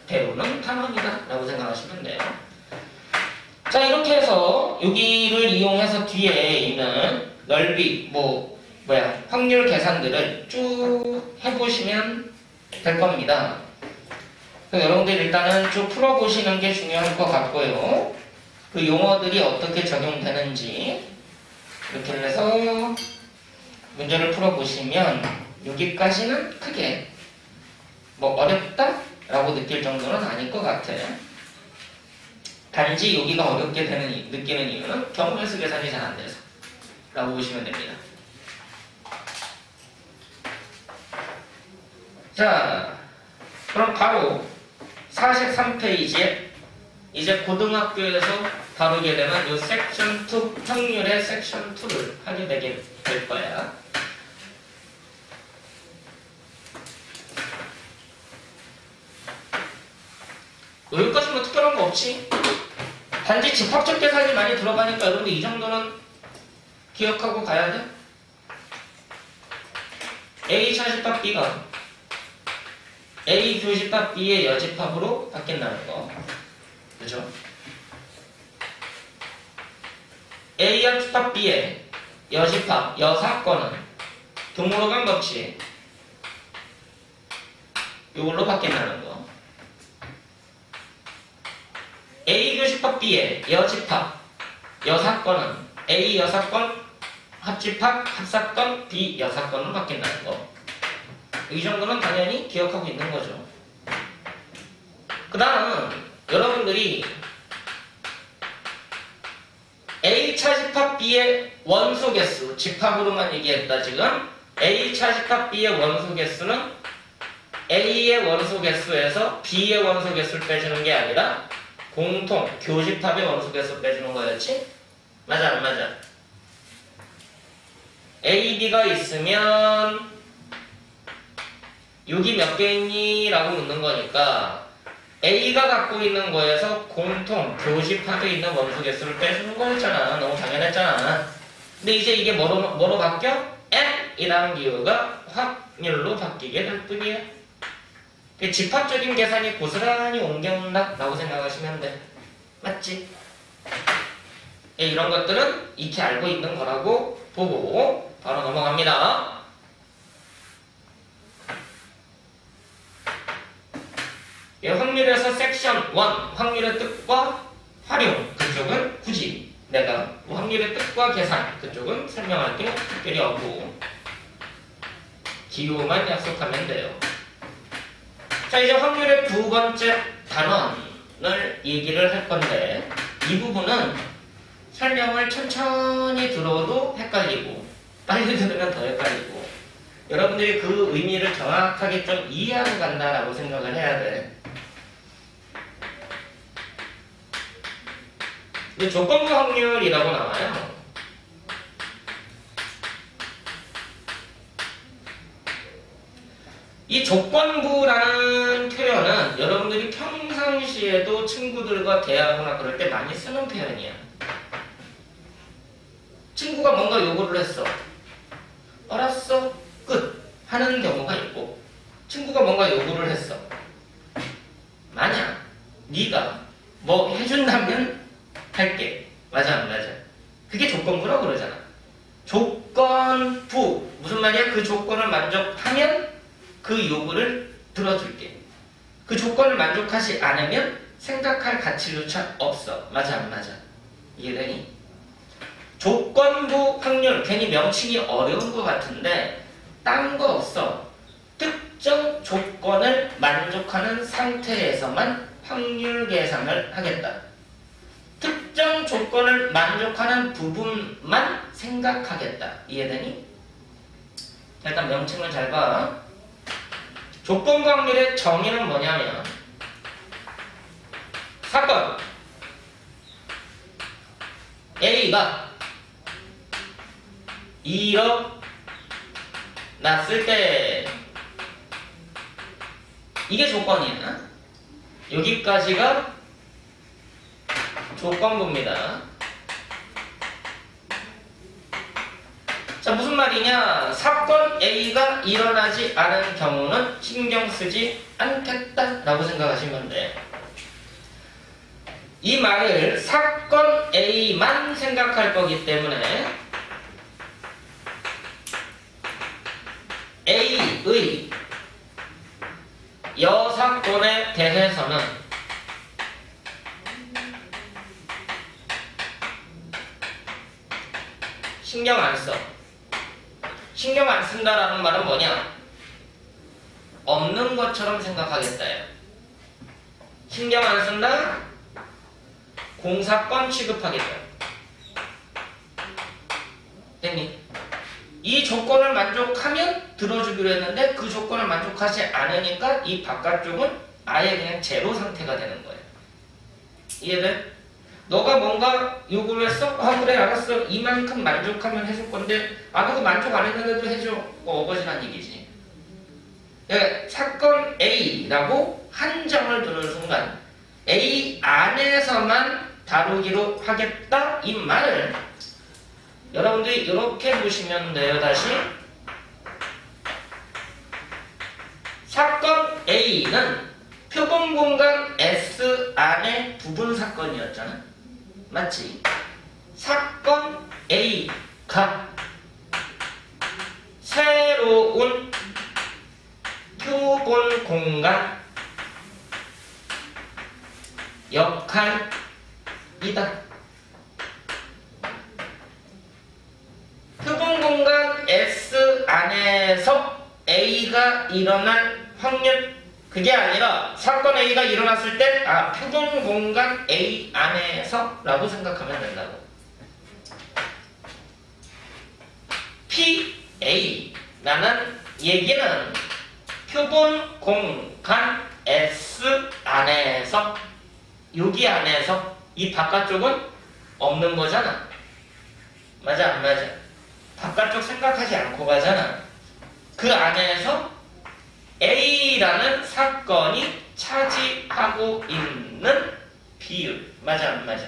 Speaker 1: 배우는 단원이다라고 생각하시면 돼요. 자, 이렇게 해서 여기를 이용해서 뒤에 있는 넓이, 확률 계산들을 쭉 해보시면 될 겁니다. 여러분들 일단은 쭉 풀어보시는 게 중요할 것 같고요. 그 용어들이 어떻게 적용되는지 이렇게 해서 문제를 풀어보시면 여기까지는 크게 어렵다? 라고 느낄 정도는 아닐 것 같아요. 단지 여기가 어렵게 느끼는 이유는 경우의 수 계산이 잘 안 돼서 라고 보시면 됩니다. 자, 그럼 바로 43페이지에 이제 고등학교에서 다루게 되는 이 섹션 2, 확률의 섹션 2를 하게 되게 될 거야. 여기까지 뭐 특별한 거 없지? 단지 집합적 계산이 많이 들어가니까 여러분들 이 정도는 기억하고 가야 돼. A 차집합 B가 A 교집합 B의 여집합으로 바뀐다는 거. 그죠? A 여집합 B의 여집합, 여사건은 등으로 간 법칙 이걸로 바뀐다는 거. A 교집합 B의 여집합, 여사건은 A 여사건, 합집합, 합사건, B 여사건으로 바뀐다는 거. 이 정도는 당연히 기억하고 있는 거죠. 그 다음 여러분들이 A 차집합 B의 원소 개수, 집합으로만 얘기했다 지금. A 차집합 B의 원소 개수는 A의 원소 개수에서 B의 원소 개수를 빼주는 게 아니라 공통 교집합의 원소 개수 빼주는 거였지? 맞아 안 맞아? A, B가 있으면 여기 몇 개 있니? 라고 묻는 거니까 A가 갖고 있는 거에서 공통 교집합에 있는 원소 개수를 빼주는 거였잖아. 너무 당연했잖아. 근데 이제 이게 뭐로 바뀌어? N이라는 기호가 확률로 바뀌게 될 뿐이야. 집합적인 계산이 고스란히 옮겨온다 라고 생각하시면 돼. 맞지? 이런 것들은 익히 알고 있는 거라고 보고 바로 넘어갑니다. 확률에서 섹션 1, 확률의 뜻과 활용, 그쪽은 굳이 내가 확률의 뜻과 계산, 그쪽은 설명할 게 특별히 없고 기호만 약속하면 돼요. 자, 이제 확률의 두 번째 단원을 얘기를 할 건데 이 부분은 설명을 천천히 들어도 헷갈리고 빨리 들으면 더 헷갈리고 여러분들이 그 의미를 정확하게 좀 이해하고 간다라고 생각을 해야 돼. 근데 조건부 확률이라고 나와요. 이 조건부라는 표현은 여러분들이 평상시에도 친구들과 대화하거나 그럴 때 많이 쓰는 표현이야. 친구가 뭔가 요구를 했어. 알았어. 끝. 하는 경우가 있고 친구가 뭔가 요구를 했어. 만약 네가 뭐 해준다면 할게. 맞아 안 맞아? 그게 조건부라고 그러잖아. 조건부. 무슨 말이야? 그 조건을 만족하면 그 요구를 들어줄게. 그 조건을 만족하지 않으면 생각할 가치조차 없어. 맞아 안 맞아? 이해되니? 조건부 확률, 괜히 명칭이 어려운 것 같은데 딴 거 없어. 특정 조건을 만족하는 상태에서만 확률 계산을 하겠다. 특정 조건을 만족하는 부분만 생각하겠다. 이해되니? 일단 명칭을 잘 봐. 조건부 확률의 정의는 뭐냐면 사건 A가 일어났을 때 이게 조건이야. 여기까지가 조건부입니다. 자, 무슨 말이냐? 사건 A가 일어나지 않은 경우는 신경 쓰지 않겠다라고 생각하시면 돼. 이 말을 사건 A만 생각할 거기 때문에 A의 여사건에 대해서는 신경 안 써. 신경 안 쓴다라는 말은 뭐냐? 없는 것처럼 생각하겠다요. 신경 안 쓴다? 공사건 취급하겠다. 됐니? 이 조건을 만족하면 들어주기로 했는데 그 조건을 만족하지 않으니까 이 바깥쪽은 아예 그냥 제로 상태가 되는 거예요. 이해돼? 너가 뭔가 요구를 했어? 아 그래 알았어. 이만큼 만족하면 해줄 건데 아 그거 만족 안 했는데도 해줘. 어거지란 얘기지. 그러니까 사건 A라고 한정을 두는 순간 A 안에서만 다루기로 하겠다 이 말을 여러분들이 이렇게 보시면 돼요. 다시 사건 A는 표본 공간 S 안의 부분 사건이었잖아. 맞지? 사건 A가 새로운 표본 공간 역할이다. 표본 공간 S 안에서 A가 일어날 확률 그게 아니라 사건 A가 일어났을 때 표본 공간 A 안에서 라고 생각하면 된다고. PA라는 얘기는 표본 공간 S 안에서 여기 안에서 이 바깥쪽은 없는 거잖아. 맞아 안 맞아? 바깥쪽 생각하지 않고 가잖아. 그 안에서 A라는 사건이 차지하고 있는 비율. 맞아 안 맞아?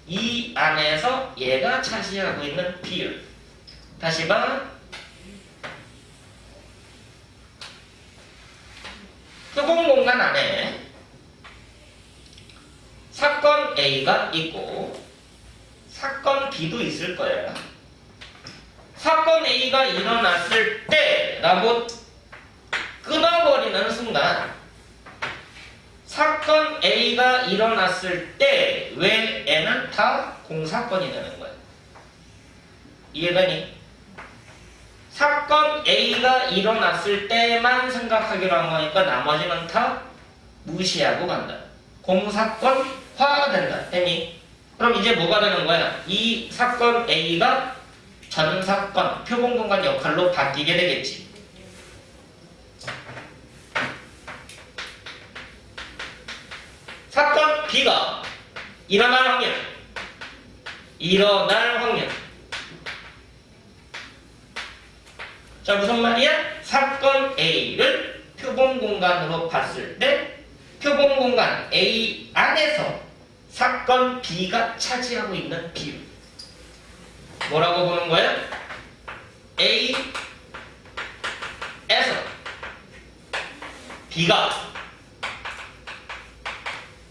Speaker 1: 이 안에서 얘가 차지하고 있는 비율. 다시 봐. 표본 공간 안에 사건 A가 있고 사건 B도 있을 거예요. 사건 A가 일어났을 때 라고 끊어버리는 순간 사건 A가 일어났을 때 외에는 다 공사건이 되는 거예요. 이해되니? 사건 A가 일어났을 때만 생각하기로 한 거니까 나머지는 다 무시하고 간다. 공사건화 된다. 됐니? 그럼 이제 뭐가 되는 거야? 이 사건 A가 전 사건, 표본 공간 역할로 바뀌게 되겠지. 사건 B가 일어날 확률. 자, 무슨 말이야? 사건 A를 표본 공간으로 봤을 때 표본 공간 A 안에서 사건 B가 차지하고 있는 비율. 뭐라고 보는 거야? A에서 B가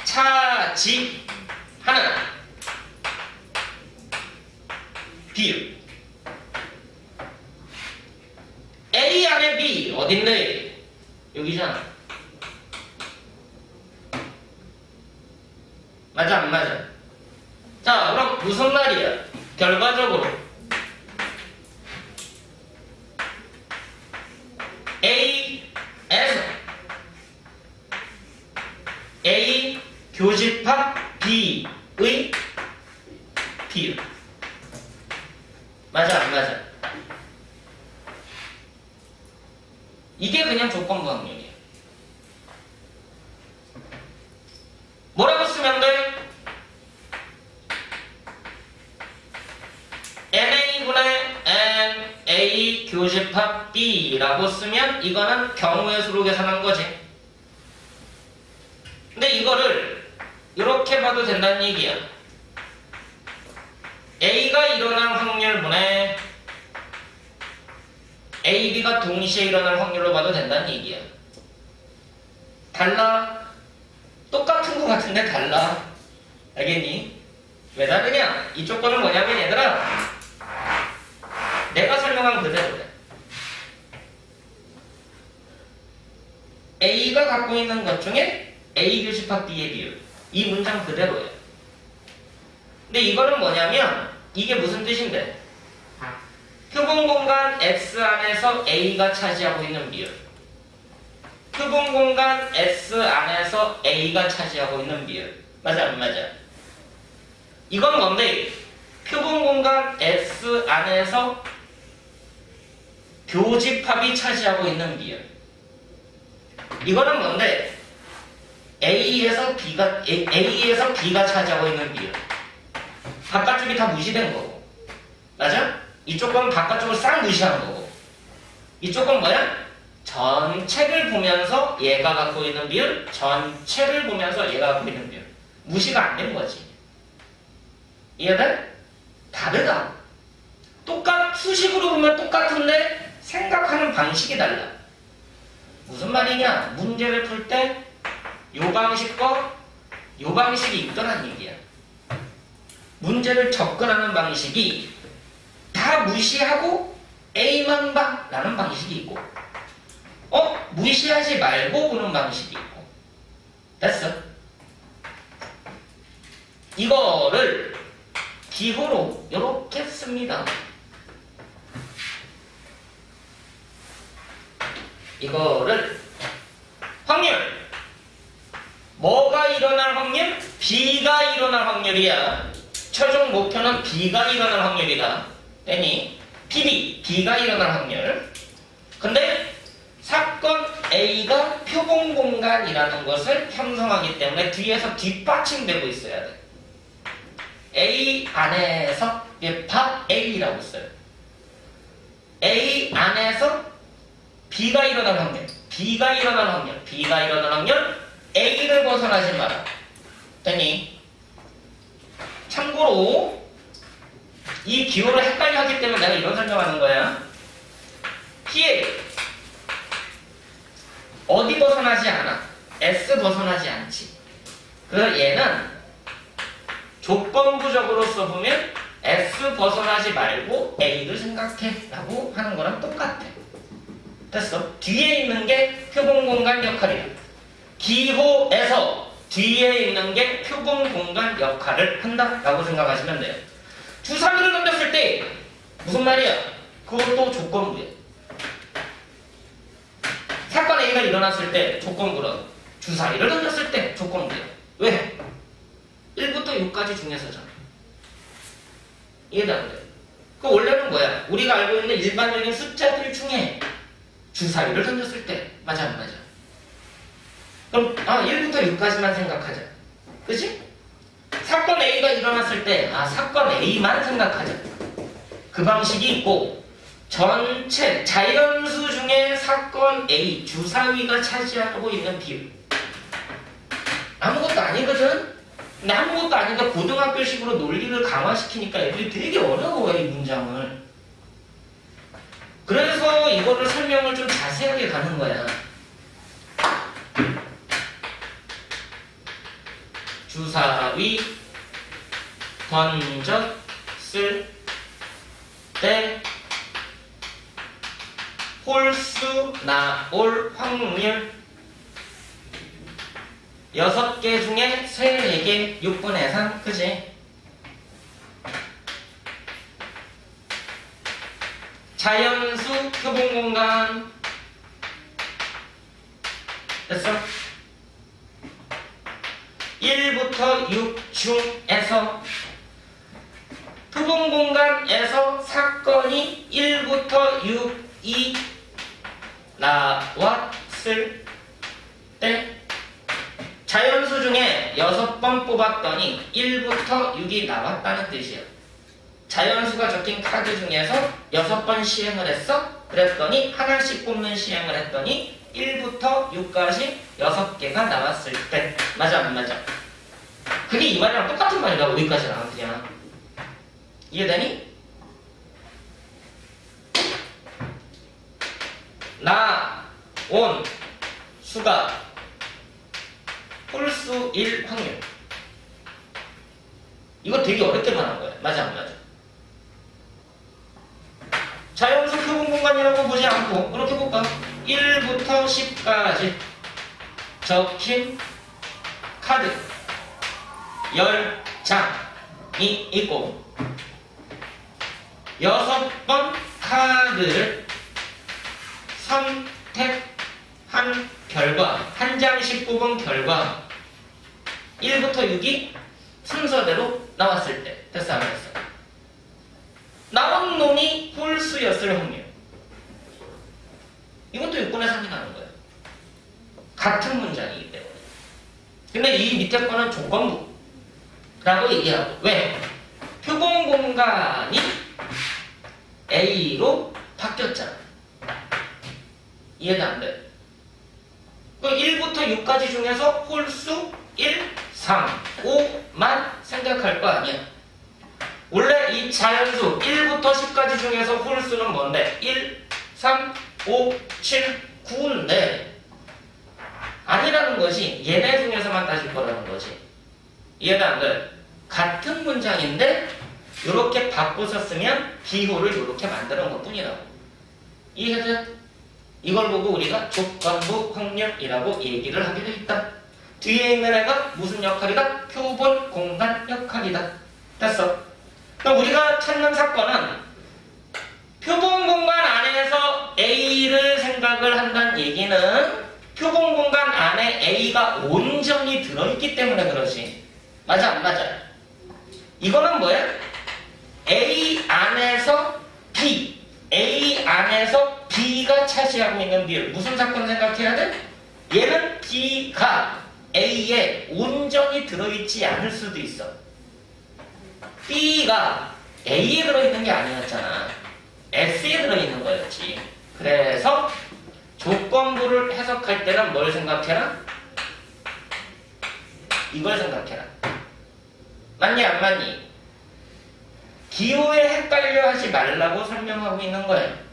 Speaker 1: 차지하는 비율. A 안에 B 어딘데? 여기잖아. 맞아 안 맞아? 자 그럼 무슨 말이야? 결과적으로 A에서 A 교집합 B의 비율. 맞아 안 맞아? 이게 그냥 조건부 확률이야. 뭐라고 쓰면 돼? NA분의 NA 교집합 B라고 쓰면 이거는 경우의 수로 계산한 거지. 근데 이거를 이렇게 봐도 된다는 얘기야. A가 일어날 확률분의 A, B가 동시에 일어날 확률로 봐도 된다는 얘기야. 달라? 똑같은 거 같은데 달라. 알겠니? 왜 다르냐? 이 조건은 뭐냐면 얘들아, 내가 설명한 그대로래. A가 갖고 있는 것 중에 A 교집합 B의 비율, 이 문장 그대로예요. 근데 이거는 뭐냐면 이게 무슨 뜻인데? 표본 공간 S 안에서 A가 차지하고 있는 비율, 표본 공간 S 안에서 A가 차지하고 있는 비율. 맞아 안 맞아? 이건 뭔데? 표본 공간 S 안에서 교집합이 차지하고 있는 비율. 이거는 뭔데? A에서 B가 차지하고 있는 비율. 바깥쪽이 다 무시된 거고. 맞아? 이쪽 건 바깥쪽을 싹 무시한 거고. 이쪽 건 뭐야? 전체를 보면서 얘가 갖고 있는 비율, 전체를 보면서 얘가 갖고 있는 비율. 무시가 안 된 거지. 이해돼? 다르다. 수식으로 보면 똑같은데 생각하는 방식이 달라. 무슨 말이냐? 문제를 풀 때 요 방식과 요 방식이 있더란 얘기야. 문제를 접근하는 방식이 다 무시하고 A만 봐 라는 방식이 있고, 무시하지 말고 보는 방식이 있고. 됐어? 이거를 기호로 이렇게 씁니다. 이거를 확률, 뭐가 일어날 확률? B가 일어날 확률이야. 최종 목표는 B가 일어날 확률이다. 애니 PB, B가 일어날 확률. 근데 사건 A가 표본 공간이라는 것을 형성하기 때문에 뒤에서 뒷받침되고 있어야 돼. A 안에서 바 A라고 써요. A 안에서 B가 일어날 확률, B가 일어날 확률, B가 일어날 확률, A를 벗어나지 마라. 됐니? 참고로 이 기호를 헷갈려 하기 때문에 내가 이런 설명하는 거야. PA 어디 벗어나지 않아? S 벗어나지 않지. 그래서 얘는 조건부적으로 써보면 S 벗어나지 말고 A를 생각해 라고 하는 거랑 똑같아. 됐어? 뒤에 있는 게 표본 공간 역할이야. 기호에서 뒤에 있는 게 표본 공간 역할을 한다 라고 생각하시면 돼요. 주사위를 던졌을 때 무슨 말이야? 그것도 조건부야. 사건 A가 일어났을 때 조건부는 주사위를 던졌을 때 조건부야. 왜? 1부터 6까지 중에서잖아. 이해가 안 돼? 그 원래는 뭐야? 우리가 알고 있는 일반적인 숫자들 중에 주사위를 던졌을 때 맞아 안 맞아? 그럼 1부터 6까지만 생각하자. 그치? 사건 A가 일어났을 때 사건 A만 생각하자. 그 방식이 있고, 전체 자연수 중에 사건 A 주사위가 차지하고 있는 비율 아무것도 아니거든? 근데 아무것도 아닌데 고등학교식으로 논리를 강화시키니까 애들이 되게 어려워해, 이 문장을. 그래서 이거를 설명을 좀 자세하게 가는 거야. 주사위 던졌을 때 홀수 나올 확률 6개 중에 3개 6분의 3, 그지? 자연수 표본공간 됐어? 1부터 6 중에서 표본공간에서 사건이 1부터 6이 나왔을 때 자연수 중에 6번 뽑았더니 1부터 6이 나왔다는 뜻이에요. 자연수가 적힌 카드 중에서 6번 시행을 했어? 그랬더니 하나씩 뽑는 시행을 했더니 1부터 6까지 6개가 나왔을 때 맞아 안 맞아? 그게 이 말이랑 똑같은 말이라고 여기까지랑 그냥 이해되니? 나온 수가 홀수일 확률 이거 되게 어렵게 말한 거야. 맞아 안 맞아? 자연수 표본공간이라고 보지 않고 이렇게 볼까? 1부터 10까지 적힌 카드 10장이 있고 6번 카드를 선택한 결과 한 장씩 뽑은 결과 1부터 6이 순서대로 나왔을 때 됐어 안 됐어? 나온 놈이 홀수였을 확률 이것도 요건에 상응하는 거예요. 같은 문장이기 때문에. 근데 이 밑에 거는 조건부라고 얘기하고 왜? 표본공간이 A로 바뀌었잖아. 이해가 안 돼? 그 1부터 6까지 중에서 홀수 1, 3, 5만 생각할 거 아니야. 원래 이 자연수 1부터 10까지 중에서 홀수는 뭔데? 1, 3, 5, 7, 9인데 아니라는 것이 얘네 중에서만 따질 거라는 거지. 이해가 안 돼? 같은 문장인데 이렇게 바꿔서 쓰면 기호를 이렇게 만드는 것 뿐이라고. 이해돼? 이걸 보고 우리가 조건부 확률이라고 얘기를 하게 돼 있다. 뒤에 있는 애가 무슨 역할이다? 표본 공간 역할이다. 됐어? 그럼 우리가 찾는 사건은 표본 공간 안에서 A를 생각을 한다는 얘기는 표본 공간 안에 A가 온전히 들어있기 때문에 그러지. 맞아 안 맞아? 이거는 뭐야? A 안에서 B, A 안에서 B가 차지하고 있는 비율. 무슨 사건 생각해야 돼? 얘는 B가 A에 온전히 들어있지 않을 수도 있어. B가 A에 들어있는 게 아니었잖아. S에 들어있는 거였지. 그래서 조건부를 해석할 때는 뭘 생각해라? 이걸 생각해라. 맞니 안 맞니? 기호에 헷갈려 하지 말라고 설명하고 있는 거예요.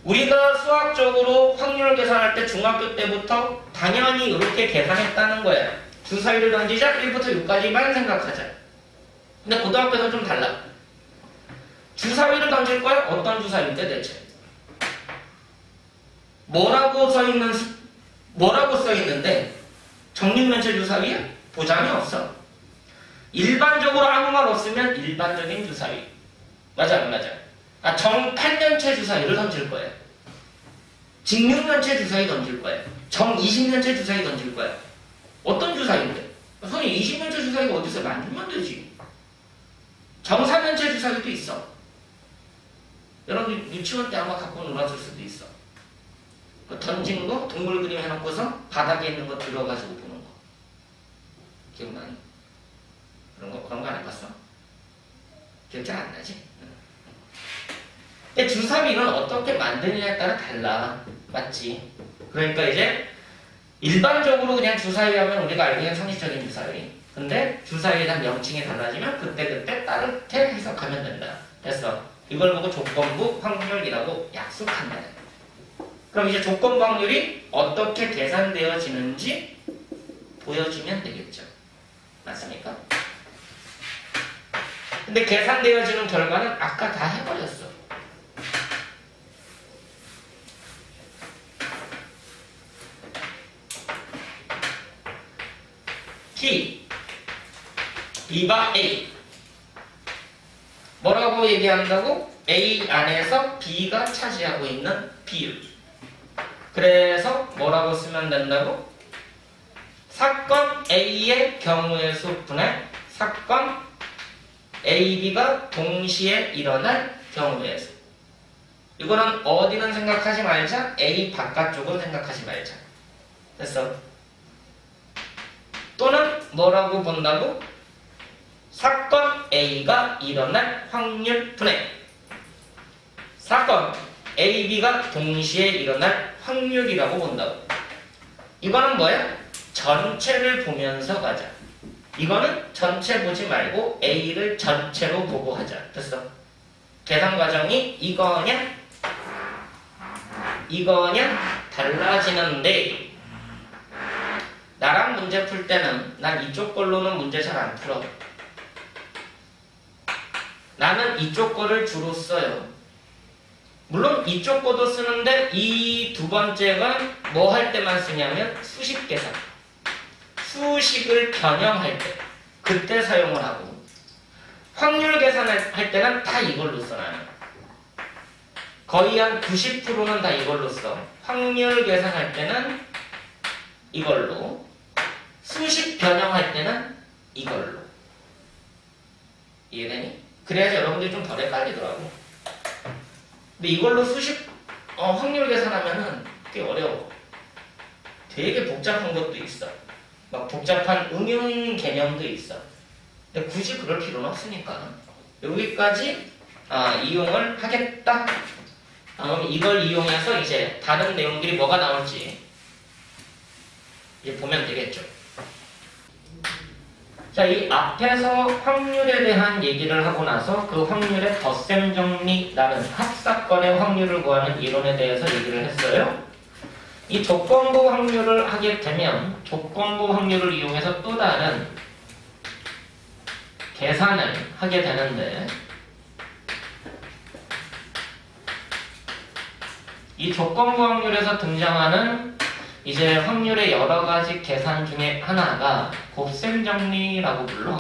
Speaker 1: 우리가 수학적으로 확률 계산할 때 중학교 때부터 당연히 이렇게 계산했다는 거예요. 주사위를 던지자 1부터 6까지만 생각하자. 근데 고등학교에서 좀 달라. 주사위를 던질 거야? 어떤 주사위인데 대체? 뭐라고 써있는데 정육면체 주사위야? 보장이 없어. 일반적으로 아무 말 없으면 일반적인 주사위. 맞아 안 맞아? 정 8면체 주사위를 던질 거예요. 직육면체 주사위 던질 거예요. 정 20면체 주사위 던질 거예요. 어떤 주사위인데? 선생님 20면체 주사위가 어디서 만들면 되지. 정 4면체 주사위도 있어. 여러분 유치원 때 아마 갖고 놀았을 수도 있어. 그 던진 거 동물 그림 해놓고서 바닥에 있는 거 들어가지고 보는 거. 기억나니? 그런 거 안 해봤어? 기억 잘 안 나지? 근데 주사위는 어떻게 만드느냐에 따라 달라. 맞지? 그러니까 이제 일반적으로 그냥 주사위 하면 우리가 알고 있는 상식적인 주사위. 근데 주사위에 대한 명칭이 달라지면 그때그때 따르게 해석하면 된다. 됐어. 이걸 보고 조건부 확률이라고 약속한다. 그럼 이제 조건부 확률이 어떻게 계산되어지는지 보여주면 되겠죠. 맞습니까? 근데 계산되어지는 결과는 아까 다 해버렸어. T, B가 A. 뭐라고 얘기한다고? A 안에서 B가 차지하고 있는 비율. 그래서 뭐라고 쓰면 된다고? 사건 A의 경우의 수분의 사건 AB가 동시에 일어날 경우의 수. 이거는 어디는 생각하지 말자. A 바깥쪽은 생각하지 말자. 됐어? 또는 뭐라고 본다고? 사건 A가 일어날 확률 분의 사건 AB가 동시에 일어날 확률이라고 본다고. 이거는 뭐야? 전체를 보면서 가자. 이거는 전체 보지 말고 A를 전체로 보고 하자. 됐어? 계산 과정이 이거냐 달라지는데, 나랑 문제 풀 때는 난 이쪽 걸로는 문제 잘 안 풀어. 나는 이쪽 거를 주로 써요. 물론 이쪽 거도 쓰는데 이 두 번째가 뭐 할 때만 쓰냐면 수식 계산. 수식을 변형할 때 그때 사용을 하고, 확률 계산할 때는 다 이걸로 써. 나는 거의 한 90%는 다 이걸로 써. 확률 계산할 때는 이걸로, 수식 변형할 때는 이걸로. 이해되니? 그래야지 여러분들이 좀 덜 헷갈리더라고. 근데 이걸로 수식 확률 계산하면은 꽤 어려워. 되게 복잡한 것도 있어. 막 복잡한 응용 개념도 있어. 근데 굳이 그럴 필요는 없으니까 여기까지 이용을 하겠다. 그럼 이걸 이용해서 이제 다른 내용들이 뭐가 나올지 이제 보면 되겠죠. 자, 이 앞에서 확률에 대한 얘기를 하고 나서 그 확률의 덧셈 정리라는 합사건의 확률을 구하는 이론에 대해서 얘기를 했어요. 이 조건부 확률을 하게 되면 조건부 확률을 이용해서 또 다른 계산을 하게 되는데, 이 조건부 확률에서 등장하는 이제 확률의 여러 가지 계산 중에 하나가 곱셈 정리라고 불러.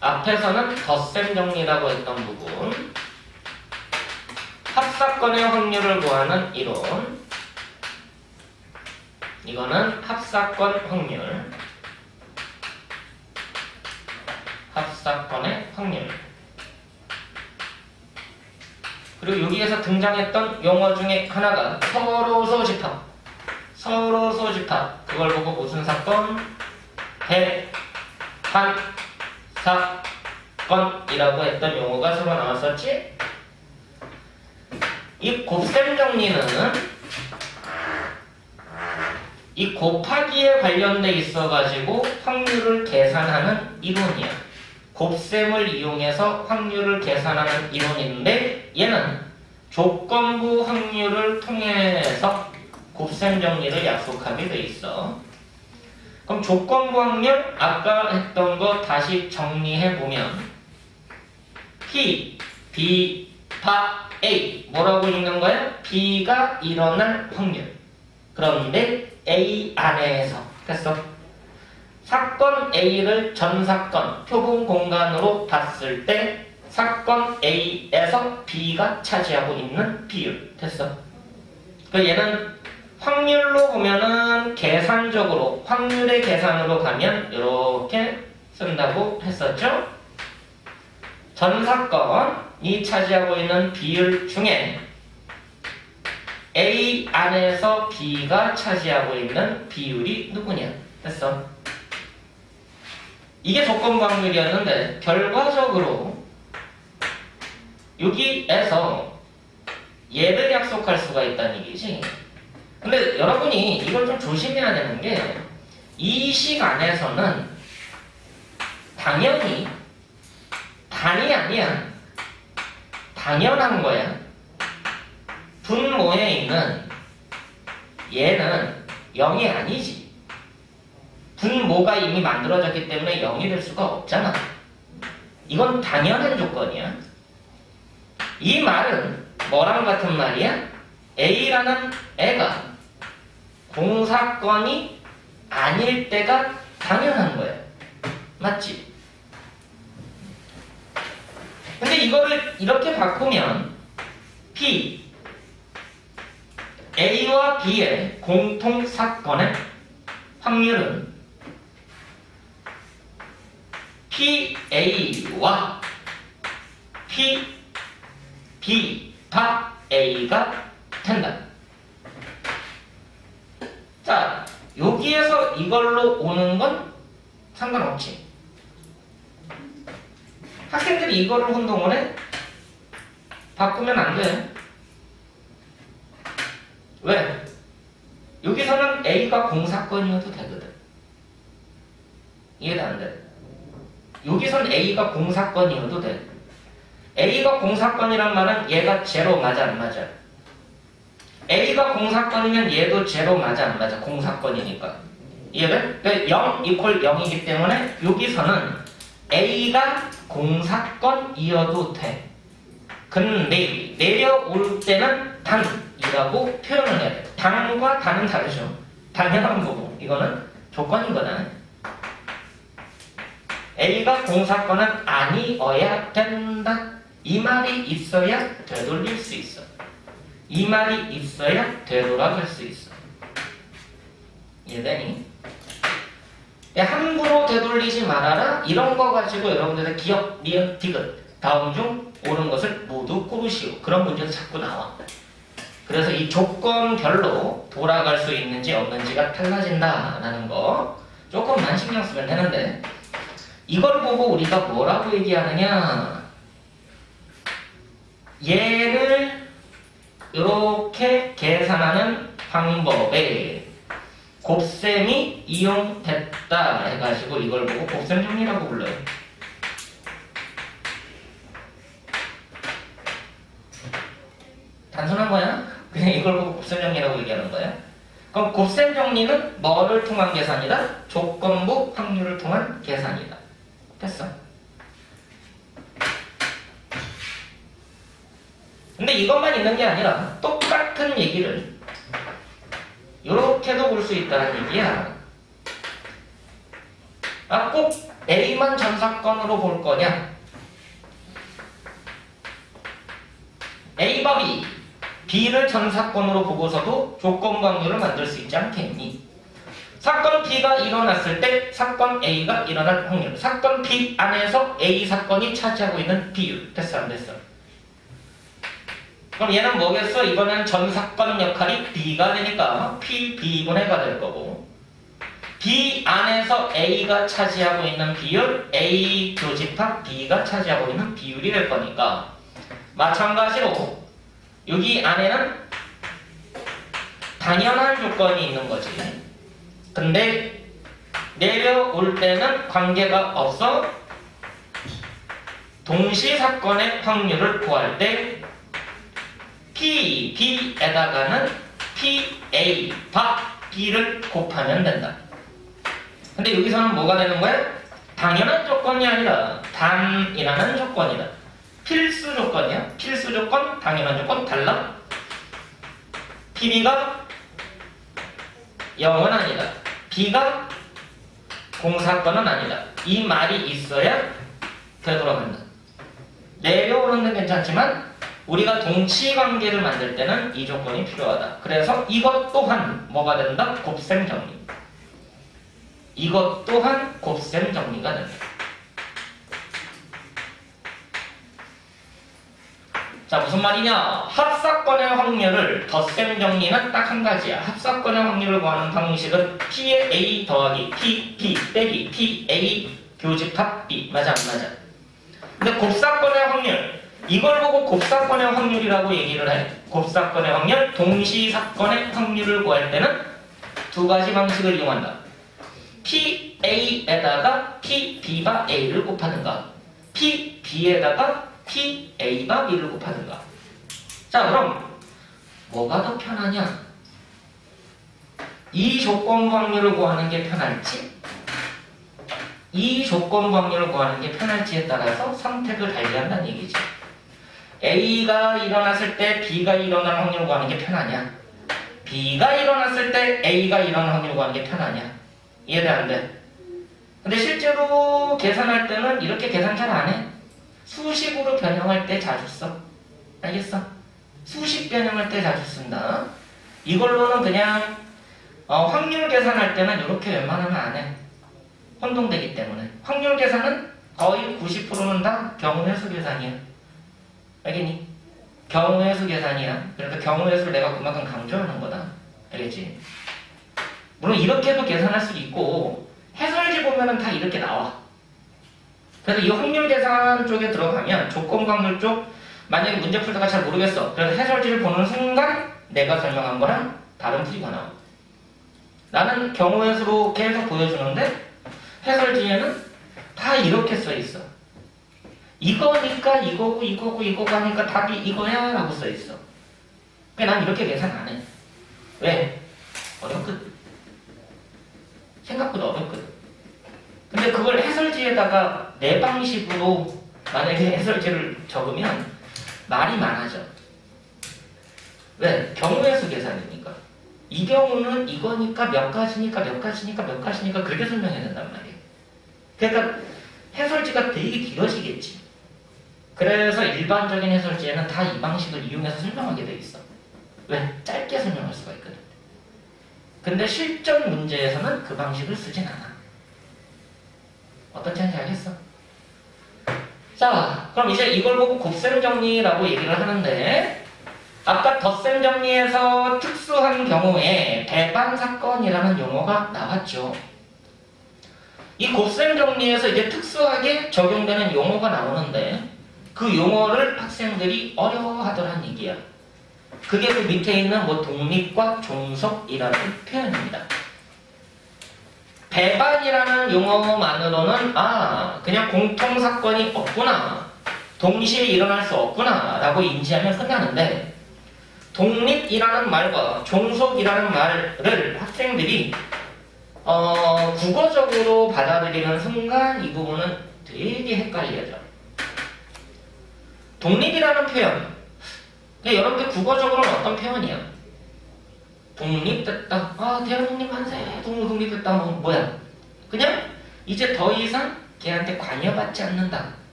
Speaker 1: 앞에서는 덧셈 정리라고 했던 부분, 합사건의 확률을 구하는 이론, 이거는 합사건 확률, 합사건의 확률. 그리고 여기에서 등장했던 용어 중에 하나가 서로 소집합. 서로 소집합. 그걸 보고 무슨 사건? 대한사건이라고 했던 용어가 서로 나왔었지? 이 곱셈 정리는 이 곱하기에 관련돼 있어가지고 확률을 계산하는 이론이야. 곱셈을 이용해서 확률을 계산하는 이론인데, 얘는 조건부 확률을 통해서 곱셈 정리를 약속하게 돼 있어. 그럼 조건부 확률 아까 했던 거 다시 정리해 보면 P, B, 파, A 뭐라고 읽는 거야? B가 일어날 확률. 그런데 A 안에서 됐어. 사건 A를 전 사건 표본 공간으로 봤을 때 사건 A에서 B가 차지하고 있는 비율. 됐어. 그 얘는 확률로 보면은 계산적으로 확률의 계산으로 가면 이렇게 쓴다고 했었죠. 전 사건이 차지하고 있는 비율 중에 A 안에서 B가 차지하고 있는 비율이 누구냐. 됐어. 이게 조건부 확률이었는데 결과적으로 여기에서 얘를 약속할 수가 있다는 얘기지. 근데 여러분이 이걸 좀 조심해야 되는 게, 이 식 안에서는 당연히 단이 아니야. 당연한 거야. 분모에 있는 얘는 0이 아니지. 분모가 이미 만들어졌기 때문에 0이 될 수가 없잖아. 이건 당연한 조건이야. 이 말은 뭐랑 같은 말이야? A라는 애가 공사건이 아닐 때가 당연한 거야. 맞지? 근데 이거를 이렇게 바꾸면 P, A와 B의 공통 사건의 확률은 PA와 PB바 A가 된다. 자, 여기에서 이걸로 오는 건 상관없지. 학생들이 이거를 혼동을 해? 바꾸면 안 돼. 왜? 여기서는 A가 공사건이어도 되거든. 이해가 안 돼. 여기서는 A가 공사건이어도 돼. A가 공사건이란 말은 얘가 제로 맞아 안 맞아? A가 공사건이면 얘도 제로 맞아 안 맞아? 공사건이니까. 이해돼? 그러니까 0 이퀄 0이기 때문에 여기서는 A가 공사건이어도 돼. 근데 내려올 때는 단이라고 표현을 해야 돼. 단과 단은 다르죠. 당연한 거고 이거는 조건이거든. A가 공사건은 아니어야 된다. 이 말이 있어야 되돌릴 수 있어. 이 말이 있어야 되돌아갈 수 있어. 이해되니? 함부로 되돌리지 말아라. 이런 거 가지고 여러분들의 기억, 리을, 디귿 다음 중 옳은 것을 모두 고르시오. 그런 문제도 자꾸 나와. 그래서 이 조건별로 돌아갈 수 있는지 없는지가 달라진다라는 거 조금만 신경 쓰면 되는데, 이걸 보고 우리가 뭐라고 얘기하느냐, 얘를 이렇게 계산하는 방법에 곱셈이 이용됐다 해가지고 이걸 보고 곱셈 정리라고 불러요. 단순한 거야? 그냥 이걸 보고 곱셈 정리라고 얘기하는 거야? 그럼 곱셈 정리는 뭐를 통한 계산이다? 조건부 확률을 통한 계산이다. 됐어. 근데 이것만 있는 게 아니라 똑같은 얘기를 이렇게도 볼 수 있다는 얘기야. 아, 꼭 A만 전사건으로 볼 거냐? A가 B, B를 전사건으로 보고서도 조건부 확률을 만들 수 있지 않겠니? 사건 B가 일어났을 때 사건 A가 일어날 확률, 사건 B 안에서 A 사건이 차지하고 있는 비율. 됐어 안 됐어? 그럼 얘는 뭐겠어? 이번에는 전사건 역할이 B가 되니까 P, B분해가 될 거고, B 안에서 A가 차지하고 있는 비율, A 교집합 B가 차지하고 있는 비율이 될 거니까 마찬가지로 여기 안에는 당연한 조건이 있는 거지. 근데 내려올 때는 관계가 없어. 동시사건의 확률을 구할 때 P, B에다가는 P, A, 바, B를 곱하면 된다. 근데 여기서는 뭐가 되는 거야? 당연한 조건이 아니라 단이라는 조건이다. 필수 조건이야. 필수 조건, 당연한 조건 달라. PB가 0은 아니다. B가 공사건은 아니다. 이 말이 있어야 되돌아간다. 내려오는 데는 괜찮지만 우리가 동치관계를 만들 때는 이 조건이 필요하다. 그래서 이것 또한 뭐가 된다? 곱셈 정리. 이것 또한 곱셈 정리가 된다. 자, 무슨 말이냐? 합사건의 확률을 덧셈 정리는 딱 한 가지야. 합사건의 확률을 구하는 방식은 P의 A 더하기 P, P 빼기 P, A 교집합 B. 맞아 안 맞아? 근데 곱사건의 확률, 이걸 보고 곱사건의 확률이라고 얘기를 해. 곱사건의 확률, 동시사건의 확률을 구할 때는 두 가지 방식을 이용한다. P, A에다가 P, B바 A를 곱하든가, P, B에다가 P, A바 B를 곱하든가. 자, 그럼 뭐가 더 편하냐? 이 조건부 확률을 구하는 게 편할지, 이 조건부 확률을 구하는 게 편할지에 따라서 선택을 달리한다는 얘기지. A가 일어났을 때 B가 일어날 확률을 구하는 게 편하냐? B가 일어났을 때 A가 일어날 확률을 구하는 게 편하냐? 이해돼 안 돼? 근데 실제로 계산할 때는 이렇게 계산 잘 안 해. 수식으로 변형할 때 자주 써. 알겠어? 수식 변형할 때 자주 쓴다. 이걸로는 그냥 확률 계산할 때는 이렇게 웬만하면 안 해. 혼동되기 때문에. 확률 계산은 거의 90%는 다 경우의 수 계산이야. 알겠니? 경우의 수 계산이야. 그러니까 경우의 수를 내가 그만큼 강조하는 거다. 알겠지? 물론 이렇게도 계산할 수 있고 해설지 보면은 다 이렇게 나와. 그래서 이 확률 계산 쪽에 들어가면 조건 확률 쪽 만약에 문제 풀다가 잘 모르겠어. 그래서 해설지를 보는 순간 내가 설명한 거랑 다른 풀이가 나와. 나는 경우의 수로 계속 보여주는데 해설지에는 다 이렇게 써 있어. 이거니까 이거고 이거고 이거고 하니까 답이 이거야 라고 써 있어. 그러니까 난 이렇게 계산 안 해. 왜? 어렵거든. 생각보다 어렵거든. 근데 그걸 해설지에다가 내 방식으로 만약에 해설지를 적으면 말이 많아져. 왜? 경우의 수 계산이니까. 이 경우는 이거니까 몇 가지니까 몇 가지니까 몇 가지니까 그렇게 설명해야 된단 말이에요. 그러니까 해설지가 되게 길어지겠지. 그래서 일반적인 해설지에는 다 이 방식을 이용해서 설명하게 돼 있어. 왜? 짧게 설명할 수가 있거든. 근데 실전 문제에서는 그 방식을 쓰진 않아. 어떤 차이인지 알겠어? 자, 그럼 이제 이걸 보고 곱셈 정리라고 얘기를 하는데 아까 덧셈 정리에서 특수한 경우에 배반 사건이라는 용어가 나왔죠. 이 곱셈 정리에서 이제 특수하게 적용되는 용어가 나오는데 그 용어를 학생들이 어려워하더란 얘기야. 그게 그 밑에 있는 뭐 독립과 종속이라는 표현입니다. 배반이라는 용어만으로는 그냥 공통사건이 없구나, 동시에 일어날 수 없구나 라고 인지하면 끝나는데 독립이라는 말과 종속이라는 말을 학생들이 국어적으로 받아들이는 순간 이 부분은 되게 헷갈려져. 독립이라는 표현, 여러분들 국어적으로는 어떤 표현이야? 독립됐다. 대한 독립 만세. 독립됐다. 뭐야? 그냥 이제 더 이상 걔한테 관여받지 않는다.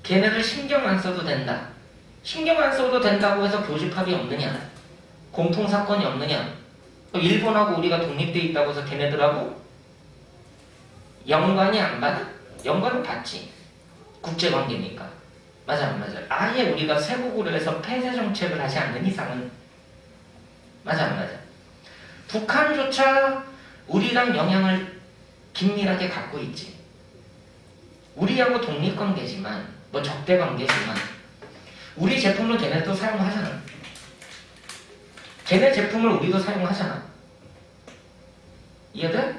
Speaker 1: 걔네들 신경 안 써도 된다. 신경 안 써도 된다고 해서 교집합이 없느냐? 공통사건이 없느냐? 일본하고 우리가 독립돼 있다고 해서 걔네들하고 연관이 안 받아? 연관은 받지. 국제관계니까. 맞아 안 맞아? 아예 우리가 쇄국으로 해서 폐쇄 정책을 하지 않는 이상은 맞아 안 맞아? 북한조차 우리랑 영향을 긴밀하게 갖고 있지. 우리하고 독립관계지만 뭐 적대관계지만 우리 제품을 걔네도 사용하잖아. 걔네 제품을 우리도 사용하잖아. 이해돼?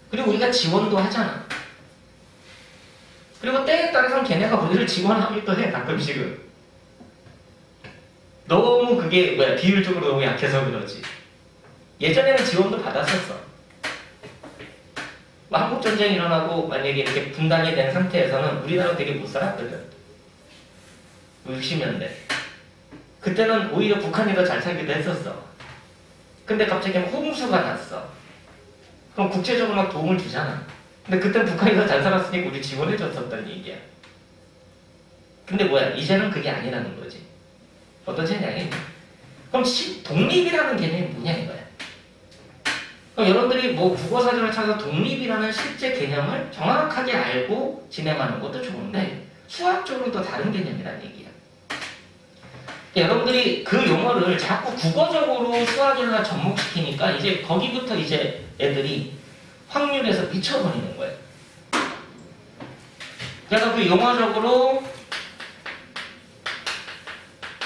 Speaker 1: 그리고 우리가 지원도 하잖아. 그리고 때에 따라서는 걔네가 우리를 지원하기도 해. 가끔씩은. 너무 그게 비율적으로 너무 약해서 그러지. 예전에는 지원도 받았었어. 한국전쟁이 일어나고 만약에 이렇게 분단이 된 상태에서는 우리나라 되게 못 살았거든. 60년대. 그때는 오히려 북한이 더 잘 살기도 했었어. 근데 갑자기 홍수가 났어. 그럼 국제적으로 막 도움을 주잖아. 근데 그때는 북한이 더 잘 살았으니까 우리 지원해줬었다는 얘기야. 근데 뭐야? 이제는 그게 아니라는 거지. 어떤 차이냐? 그럼 독립이라는 개념이 뭐냐 이거야. 그럼 여러분들이 뭐 국어사전을 찾아서 독립이라는 실제 개념을 정확하게 알고 진행하는 것도 좋은데 수학적으로는 또 다른 개념이라는 얘기야. 여러분들이 그 용어를 자꾸 국어적으로 수학에다 접목시키니까 이제 거기부터 이제 애들이 확률에서 미쳐버리는 거예요. 그래서 그 용어적으로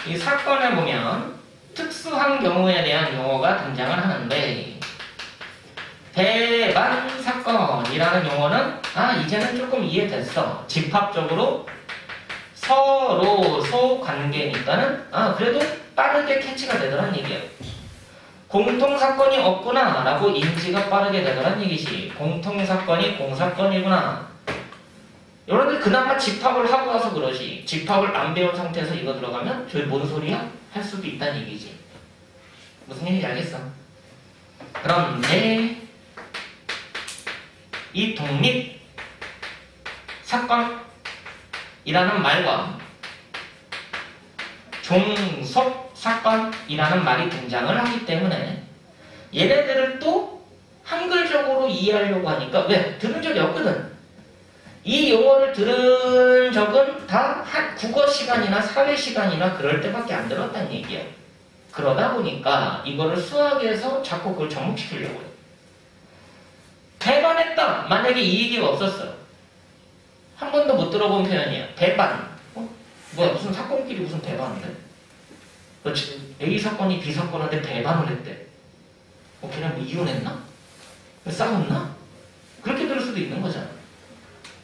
Speaker 1: 이 사건에 보면 특수한 경우에 대한 용어가 등장을 하는데 배반 사건이라는 용어는 이제는 조금 이해됐어. 집합적으로 서로 소관계니까는 그래도 빠르게 캐치가 되더란 얘기예요. 공통사건이 없구나 라고 인지가 빠르게 되더란 얘기지. 공통사건이 공사건이구나. 여러분들 그나마 집합을 하고 와서 그러지. 집합을 안 배운 상태에서 이거 들어가면 저기 뭔 소리야? 할 수도 있다는 얘기지. 무슨 얘기인지 알겠어? 그런데 이 독립 사건 사건이라는 말과 종속 사건이라는 말이 등장을 하기 때문에 얘네들을 또 한글적으로 이해하려고 하니까 왜? 들은 적이 없거든. 이 용어를 들은 적은 다 국어 시간이나 사회 시간이나 그럴 때밖에 안 들었다는 얘기야. 그러다 보니까 이거를 수학에서 자꾸 그걸 접목시키려고 해. 배반했다. 만약에 이 얘기가 없었어. 한 번도 못 들어본 표현이야. 배반. 뭐야 무슨 사건끼리 무슨 배반을 해? 그렇지. A 사건이 B 사건한테 배반을 했대. 걔네 뭐 이혼했나? 싸웠나? 그렇게 들을 수도 있는 거잖아.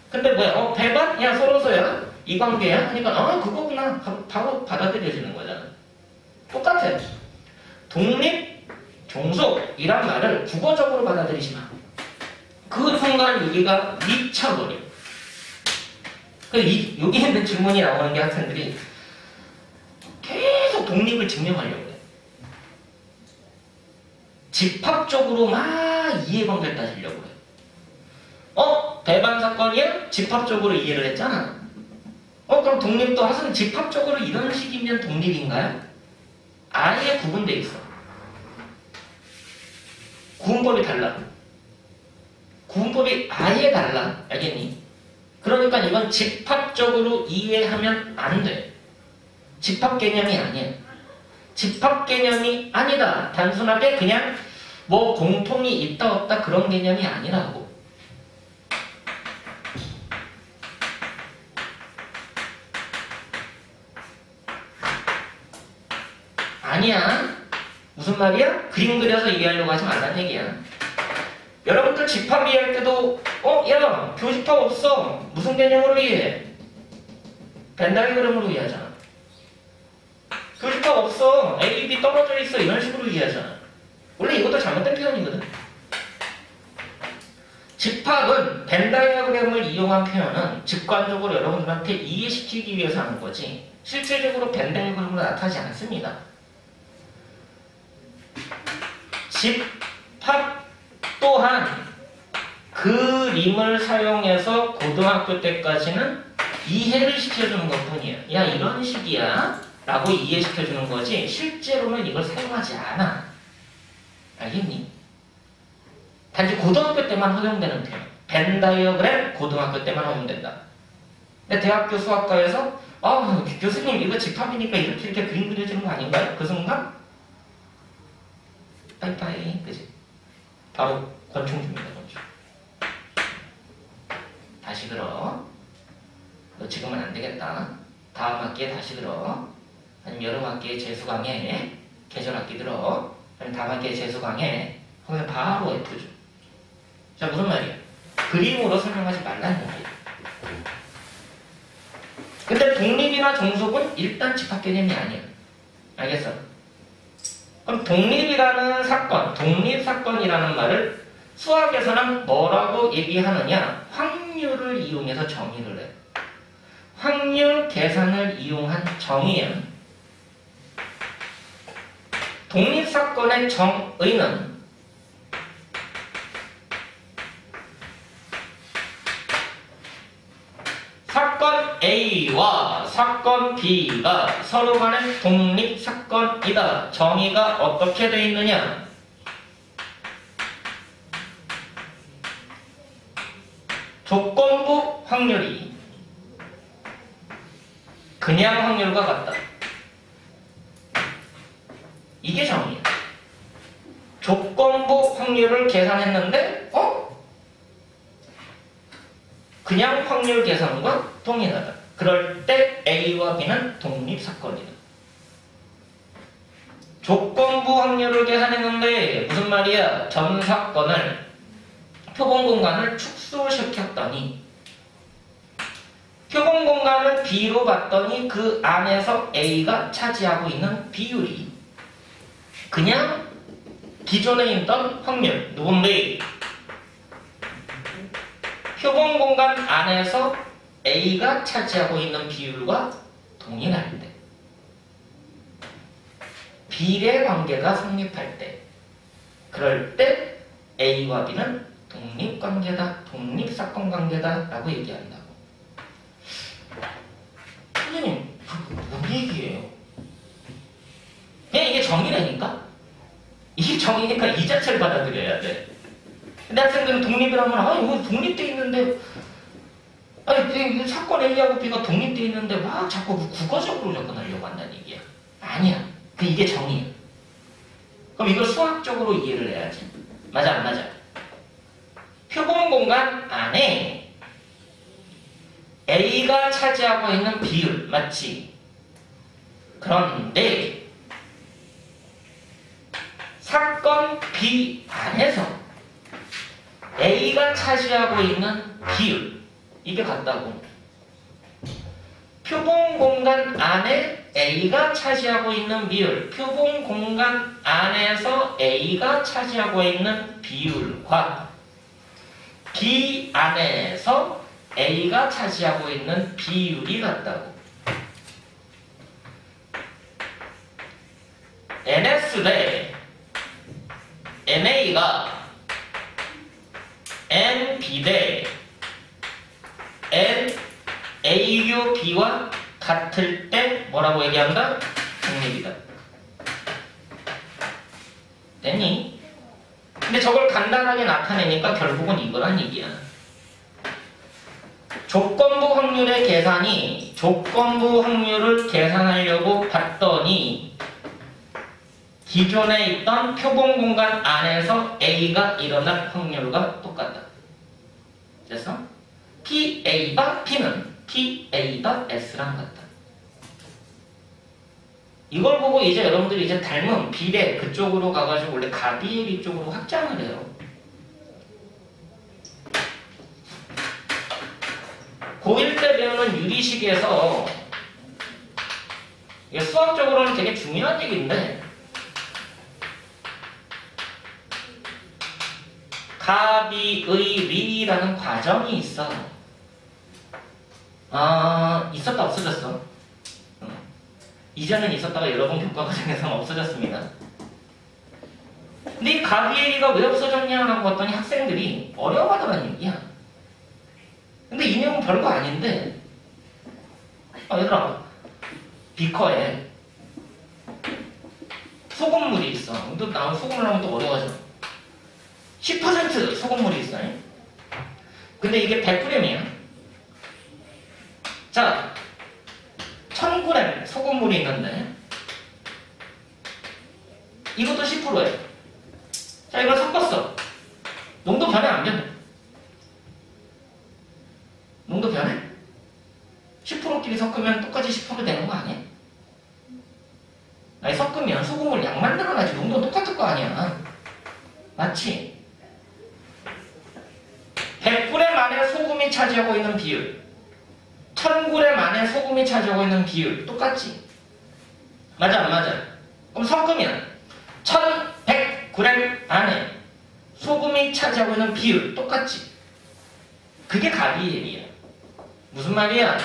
Speaker 1: 근데 뭐야? 배반? 야 서로서야? 이 관계야? 하니까 그거구나. 바로 받아들여지는 거잖아. 똑같아. 독립, 종속이란 말을 국어적으로 받아들이지 마. 그 순간 여기가 미쳐버려. 여기 있는 질문이 나오는 게 학생들이 계속 독립을 증명하려고 해. 집합적으로 막 이해관계를 따지려고 해. 배반 사건이야? 집합적으로 이해를 했잖아. 그럼 독립도 하선 집합적으로 이런 식이면 독립인가요? 아예 구분돼 있어. 구분법이 달라. 구분법이 아예 달라. 알겠니? 그러니까 이건 집합적으로 이해하면 안 돼. 집합 개념이 아니야. 집합 개념이 아니다. 단순하게 그냥 뭐 공통이 있다 없다 그런 개념이 아니라고. 아니야. 무슨 말이야? 그림 그려서 이해하려고 하지 말란 얘기야. 여러분들 집합 이해할 때도 야 교집합 없어. 무슨 개념으로 이해해? 벤다이그램으로 이해하잖아. 교집합 없어. A, B 떨어져 있어. 이런 식으로 이해하잖아. 원래 이것도 잘못된 표현이거든. 집합은 벤다이어그램을 이용한 표현은 직관적으로 여러분들한테 이해시키기 위해서 하는 거지 실질적으로 벤다이어그램으로 나타나지 않습니다. 집합 또한 그림을 사용해서 고등학교 때까지는 이해를 시켜주는 것뿐이야. 야 이런 식이야 라고 이해시켜주는 거지 실제로는 이걸 사용하지 않아. 알겠니? 단지 고등학교 때만 허용되는 표현. 벤다이어그램 고등학교 때만 허용된다. 근데 대학교 수학과에서 교수님 이거 집합이니까 이렇게 그림 그려지는 거 아닌가요? 그 순간 빠이빠이 그지? 바로 권총 줍니다. 권총. 다시 들어. 너 지금은 안 되겠다. 다음 학기에 다시 들어. 아니면 여름 학기에 재수 강해. 계절 학기 들어. 아니면 다음 학기에 재수 강해. 그러면 바로 F 줘. 자 무슨 말이야? 그림으로 설명하지 말라는 얘기야. 근데 독립이나 종속은 일단 집합 개념이 아니야. 알겠어? 그럼 독립이라는 사건, 독립사건이라는 말을 수학에서는 뭐라고 얘기하느냐? 확률을 이용해서 정의를 해. 확률 계산을 이용한 정의는 독립사건의 정의는 사건 A와 사건 B가 서로 간의 독립사건이다. 정의가 어떻게 되어 있느냐? 조건부 확률이 그냥 확률과 같다. 이게 정의야. 조건부 확률을 계산했는데 그냥 확률 계산과 동일하다. 그럴 때 A와 B는 독립사건이다. 조건부 확률을 계산했는데 무슨 말이야? 전 사건을 표본 공간을 축소시켰더니 표본 공간을 B로 봤더니 그 안에서 A가 차지하고 있는 비율이 그냥 기존에 있던 확률 누군데 표본 공간 안에서 A가 차지하고 있는 비율과 동일할 때 비례 관계가 성립할 때 그럴 때 A와 B는 독립관계다, 독립사건 관계다 라고 얘기한다고. 뭔 얘기예요? 그냥 이게 정의라니까? 이게 정의니까 이 자체를 받아들여야 돼. 근데 학생들은 독립이라면, 이거 독립돼 있는데, 사건 A하고 B가 독립돼 있는데, 막 자꾸 국어적으로 접근하려고 한다는 얘기야. 아니야. 이게 정의야. 그럼 이걸 수학적으로 이해를 해야지. 맞아, 안 맞아? 표본 공간 안에 A가 차지하고 있는 비율, 맞지? 그런데, 사건 B 안에서 A가 차지하고 있는 비율, 이게 같다고. 표본 공간 안에 A가 차지하고 있는 비율, 표본 공간 안에서 A가 차지하고 있는 비율과 B 안에서 A가 차지하고 있는 비율이 같다고. NS 대 NA가 NB 대 NAUB와 같을 때 뭐라고 얘기한다? 독립이다. 됐니? 근데 저걸 간단하게 나타내니까 결국은 이거란 얘기야. 조건부 확률의 계산이 조건부 확률을 계산하려고 봤더니 기존에 있던 표본 공간 안에서 A가 일어날 확률과 똑같다. 됐어? PA가 P는 PA가 S랑 같다. 이걸 보고 이제 여러분들이 이제 닮은 비례 그쪽으로 가가지고 원래 가비예비 쪽으로 확장을 해요. 고1 때 배우는 유리식에서 이게 수학적으로는 되게 중요한 얘기인데 가비의리라는 과정이 있어. 있었다 없어졌어. 이전엔 있었다가 여러분 교과 과정에서는 없어졌습니다. 근데 이 가비의리가 왜 없어졌냐라고 봤더니 학생들이 어려워하더라는 얘기야. 근데 이 내용은 별거 아닌데 얘들아 비커에 소금물이 있어. 또 나온 소금을 하면 또 어려워져. 10% 소금물이 있어요. 근데 이게 100g이야. 자, 1000g 소금물이 있는데 이것도 10%예요. 자, 이걸 섞었어. 농도 변해 안 변해? 농도 변해? 10%끼리 섞으면 똑같이 10% 되는 거 아니야? 아니, 섞으면 소금물 양 만들어야지 농도 똑같을 거 아니야. 맞지? 100g 안에 소금이 차지하고 있는 비율, 1000g 안에 소금이 차지하고 있는 비율 똑같지? 맞아 안 맞아? 그럼 섞으면 1100g 안에 소금이 차지하고 있는 비율 똑같지? 그게 가비예비야. 무슨 말이야?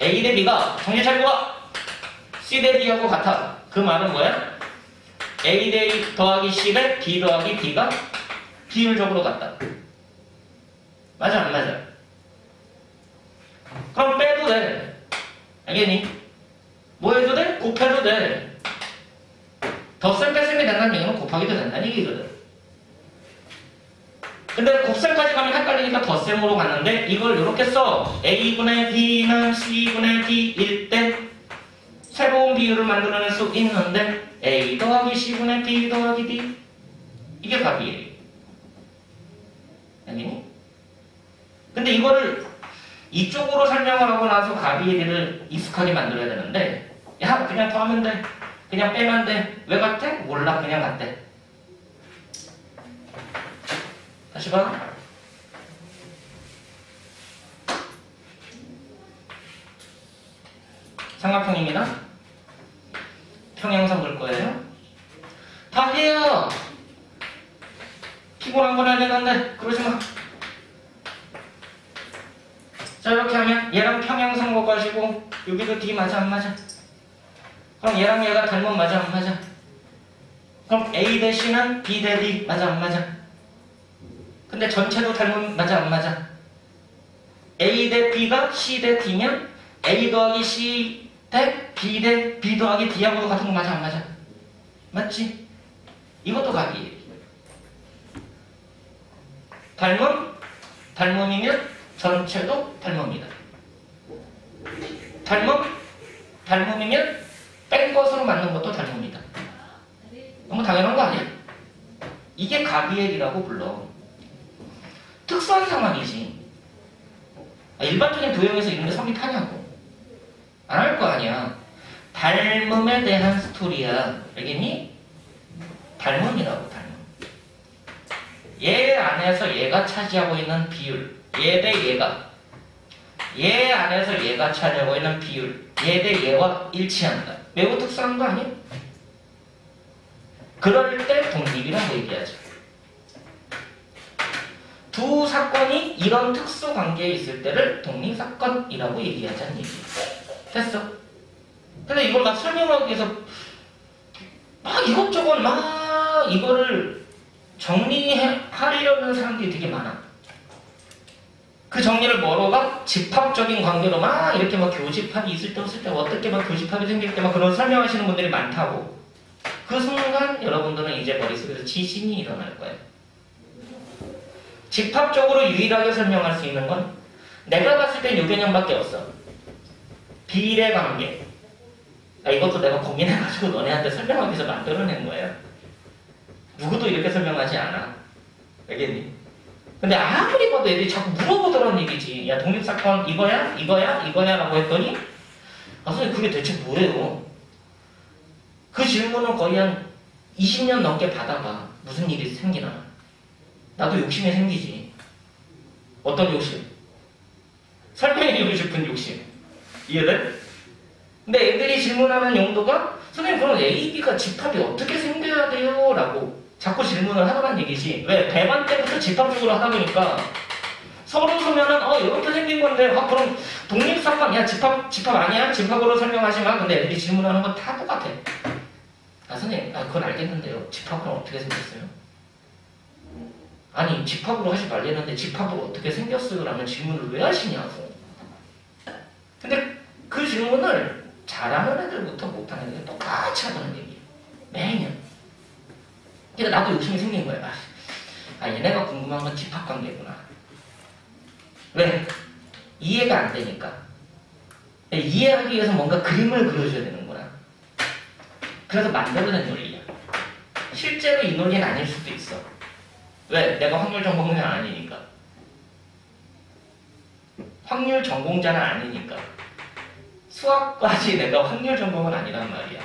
Speaker 1: A 대 B가 정신 차리고 와! C 대 D하고 같아. 그 말은 뭐야? A 대 A 더하기 C 대 B 더하기 D가 비율적으로 같다. 맞아 안 맞아? 그럼 빼도 돼. 알겠니? 뭐 해도 돼? 곱해도 돼. 덧셈 뺄셈이 된다는 얘기는 곱하기도 된다는 얘기거든. 근데 곱셈까지 가면 헷갈리니까 덧셈으로 갔는데 이걸 이렇게 써. A분의 B는 C분의 D일 때 새로운 비율을 만들어낼 수 있는데 A 더하기 C분의 B 더하기 D 이게 가비예요. 알겠니? 근데 이거를 이쪽으로 설명을 하고 나서 가비예비를 익숙하게 만들어야 되는데 야 그냥 더하면 돼. 그냥 빼면 돼. 왜 같아? 몰라. 그냥 같대. 다시 봐. 삼각형입니다. 평행선 볼 거예요. 다 해요. 피곤한 건 알겠는데 그러지 마. 자 이렇게 하면 얘랑 평행선 먹어가지고 여기도 D 맞아 안 맞아? 그럼 얘랑 얘가 닮으면 맞아 안 맞아? 그럼 A 대 C는 B 대 D 맞아 안 맞아? 근데 전체도 닮으면 맞아 안 맞아? A 대 B가 C 대 D면 A 더하기 C 대 B 대 B 더하기 D하고도 같은 거 맞아 안 맞아? 맞지? 이것도 각이에요. 닮음이면 전체도 닮음이다. 닮음이면 뺀 것으로 맞는 것도 닮음이다. 너무 당연한 거 아니야? 이게 가비엘이라고 불러. 특수한 상황이지. 일반적인 도형에서 이런 게 성립하냐고. 안 할 거 아니야. 닮음에 대한 스토리야. 알겠니? 닮음이라고, 닮음. 얘 안에서 얘가 차지하고 있는 비율. 얘 대 얘가. 얘 안에서 얘가 차지하고 있는 비율. 얘 대 얘와 일치한다. 매우 특수한 거 아니야? 그럴 때 독립이라고 얘기하죠. 두 사건이 이런 특수 관계에 있을 때를 독립사건이라고 얘기하자는 얘기야. 됐어? 근데 이걸 막 설명하기 위해서 막 이것저것 막 이거를 정리하려는 사람들이 되게 많아. 그 정리를 뭐로 가? 집합적인 관계로 막 이렇게 막 교집합이 있을 때 없을 때 어떻게 막 교집합이 생길 때 막 그런 설명하시는 분들이 많다고. 그 순간 여러분들은 이제 머릿속에서 지진이 일어날 거예요. 집합적으로 유일하게 설명할 수 있는 건 내가 봤을 땐 이 개념밖에 없어. 비례 관계. 이것도 내가 고민해가지고 너네한테 설명하기 위해서 만들어낸 거예요. 누구도 이렇게 설명하지 않아. 알겠니? 근데 아무리 봐도 애들이 자꾸 물어보더라는 얘기지. 야, 독립사건 이거야? 이거야? 이거야? 라고 했더니 선생님 그게 대체 뭐예요? 그 질문을 거의 한 20년 넘게 받아봐. 무슨 일이 생기나. 나도 욕심이 생기지. 어떤 욕심? 설명해주고 싶은 욕심. 이해돼? 근데 애들이 질문하는 용도가 선생님 그럼 A, B가 집합이 어떻게 생겨야 돼요? 라고 자꾸 질문을 하더란 얘기지. 왜? 배반 때부터 집합적으로 하다 보니까 서로 서면은 이렇게 생긴 건데 그럼 독립사건 야 집합 아니야? 집합으로 설명하지 마. 근데 애들이 질문하는 건 다 똑같아. 선생님 그건 알겠는데요. 집합은 어떻게 생겼어요? 아니 집합으로 하지 말랬는데 집합으로 어떻게 생겼어요? 라는 질문을 왜 하시냐고. 근데 그 질문을 잘하는 애들부터 못하는 애들 똑같이 하는 얘기예요. 매년. 그러니까 나도 욕심이 생긴 거야. 얘네가 궁금한 건 집합관계구나. 왜? 이해가 안 되니까. 이해하기 위해서 뭔가 그림을 그려줘야 되는구나. 그래서 만들어낸 논리야. 실제로 이 논리는 아닐 수도 있어. 왜? 내가 확률 전공자는 아니니까. 확률 전공자는 아니니까. 수학까지 내가 확률 전공은 아니란 말이야.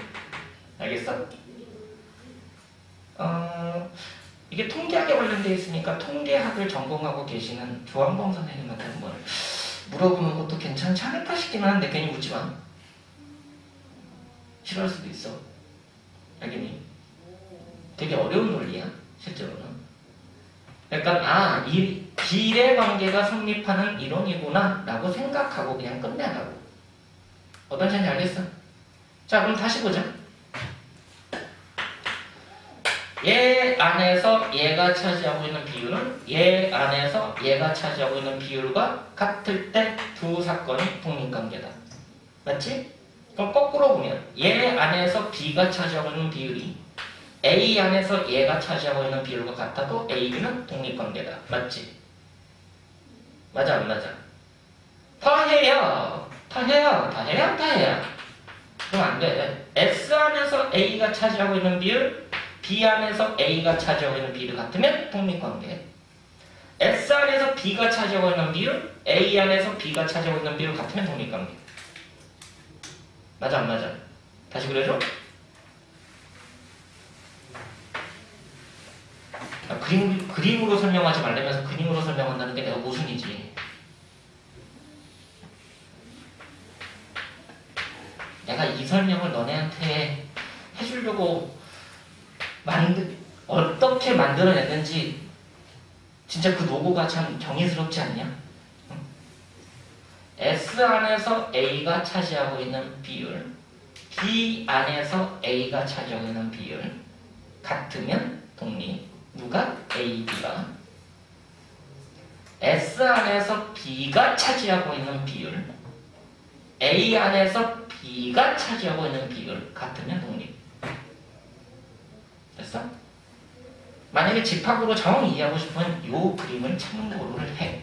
Speaker 1: 알겠어? 이게 통계학에 관련되어 있으니까 통계학을 전공하고 계시는 조항범 선생님한테 한번 물어보는 것도 괜찮지 않을까 싶기는 한데 괜히 묻지 마. 싫어할 수도 있어. 알겠니? 되게 어려운 논리야, 실제로는. 그러니까 이 비례 관계가 성립하는 이론이구나 라고 생각하고 그냥 끝내라고. 어떤 차인지 알겠어? 자, 그럼 다시 보자. 얘 안에서 얘가 차지하고 있는 비율은 얘 안에서 얘가 차지하고 있는 비율과 같을 때 두 사건이 독립관계다. 맞지? 그럼 거꾸로 보면 얘 안에서 B가 차지하고 있는 비율이 A 안에서 얘가 차지하고 있는 비율과 같아도 A, B는 독립관계다. 맞지? 맞아 안 맞아? 다 해야. 그럼 안 돼. S 안에서 A가 차지하고 있는 비율, B 안에서 A가 차지하고 있는 비율이 같으면 독립관계. S 안에서 B가 차지하고 있는 비율, A 안에서 B가 차지하고 있는 비율 같으면 독립관계. 맞아 안 맞아? 다시 그려줘. 그림으로 설명하지 말라면서 그림으로 설명한다는 게 내가 모순이지. 내가 이 설명을 너네한테 해주려고 어떻게 만들어냈는지 진짜 그 노고가 참 경이스럽지 않냐? S 안에서 A가 차지하고 있는 비율, B 안에서 A가 차지하고 있는 비율 같으면 독립. 누가? A, B가. S 안에서 B가 차지하고 있는 비율, A 안에서 B가 차지하고 있는 비율 같으면 독립. 됐어? 만약에 집합으로 정확히 이해하고 싶으면 이 그림을 참고를 해.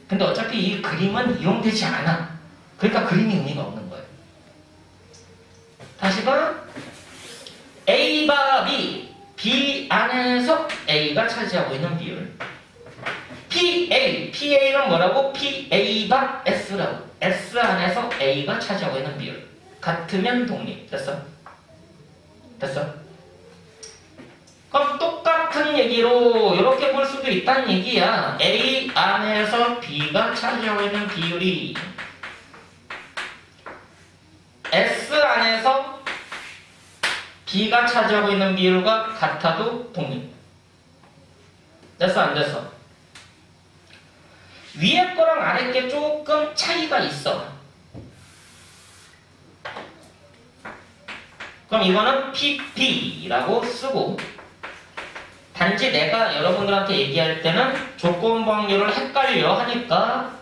Speaker 1: 근데 어차피 이 그림은 이용되지 않아. 그러니까 그림이 의미가 없는 거예요. 다시 봐. A바 B, B 안에서 A가 차지하고 있는 비율. PA는 뭐라고? PA바 S라고. S 안에서 A가 차지하고 있는 비율. 같으면 독립. 됐어? 됐어? 그럼 똑같은 얘기로 이렇게 볼 수도 있다는 얘기야. A 안에서 B가 차지하고 있는 비율이 S 안에서 B가 차지하고 있는 비율과 같아도 독립. 됐어? 안 됐어? 위에 거랑 아래 게 조금 차이가 있어. 그럼 이거는 PP라고 쓰고, 단지 내가 여러분들한테 얘기할 때는 조건부 확률을 헷갈려 하니까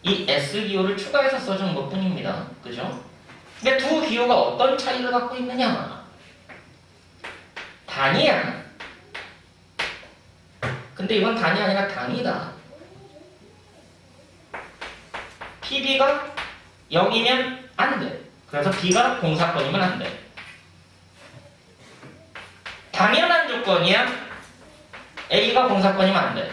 Speaker 1: 이 S 기호를 추가해서 써준 것 뿐입니다. 그죠? 근데 두 기호가 어떤 차이를 갖고 있느냐? 단위야. 근데 이건 단위 아니라 단위다. PB가 0이면 안 돼. 그래서 B가 공사건이면 안 돼. 당연한 조건이야. A가 공사건이면 안 돼.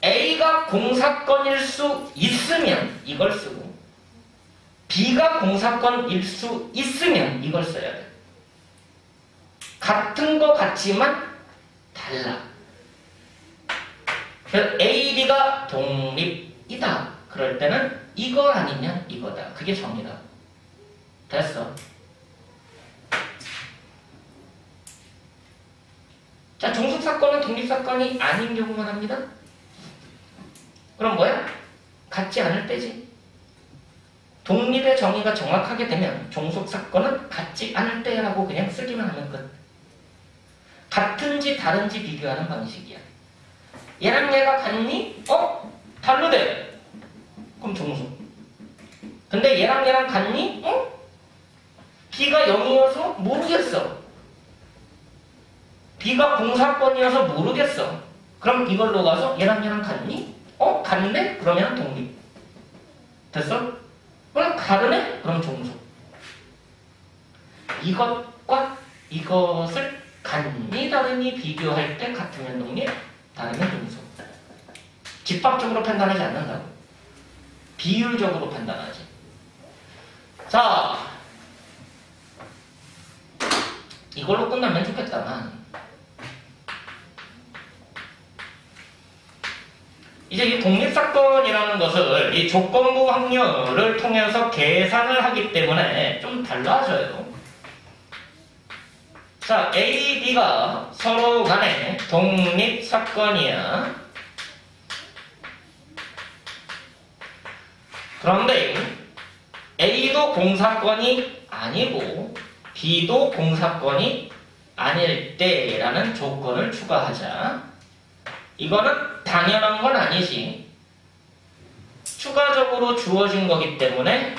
Speaker 1: A가 공사건일 수 있으면 이걸 쓰고, B가 공사건일 수 있으면 이걸 써야 돼. 같은 거 같지만 달라. 그래서 A, B가 독립이다. 그럴 때는 이거 아니면 이거다. 그게 정의다. 됐어. 자, 종속사건은 독립사건이 아닌 경우만 합니다. 그럼 뭐야? 같지 않을 때지. 독립의 정의가 정확하게 되면 종속사건은 같지 않을 때라고 그냥 쓰기만 하면 끝. 같은지 다른지 비교하는 방식이야. 얘랑 얘가 같니? 다르대. 그럼 종속. 근데 얘랑 얘랑 같니? B가 0이어서 모르겠어. B가 공사건이어서 모르겠어. 그럼 이걸로 가서 얘랑 얘랑 같니? 같네? 그러면 독립. 됐어? 그럼 다르네? 그럼 종속. 이것과 이것을 같니 다르니 비교할 때 같으면 독립, 다르면 종속. 집합적으로 판단하지 않는다고. 비율적으로 판단하지. 자, 이걸로 끝나면 좋겠다만, 이제 이 독립사건이라는 것을 이 조건부 확률을 통해서 계산을 하기 때문에 좀 달라져요. 자, A, B가 서로 간에 독립사건이야. 그런데 A도 공사건이 아니고 B도 공사건이 아닐 때라는 조건을 추가하자. 이거는 당연한 건 아니지. 추가적으로 주어진 거기 때문에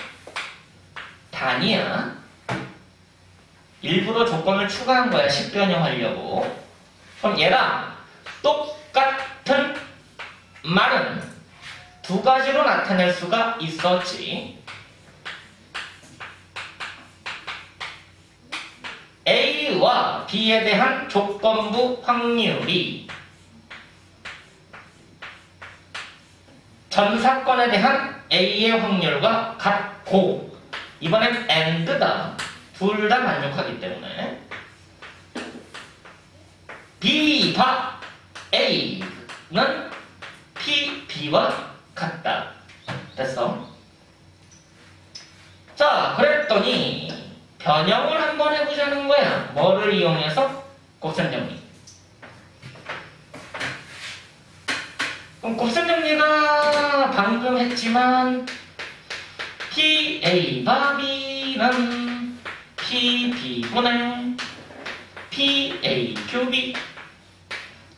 Speaker 1: 단위야. 일부러 조건을 추가한 거야. 식변형하려고. 그럼 얘랑 똑같은 말은 두 가지로 나타낼 수가 있었지. A와 B에 대한 조건부 확률이 전 사건에 대한 A의 확률과 같고, 이번엔 AND다. 둘 다 만족하기 때문에 B바 A는 P, B와 같다. 됐어? 자, 그랬더니 변형을 한번 해보자는 거야. 뭐를 이용해서? 곱셈정리. 그럼 곱셈정리가 방금 했지만 PA바 B는 PB분의 PA 큐빅,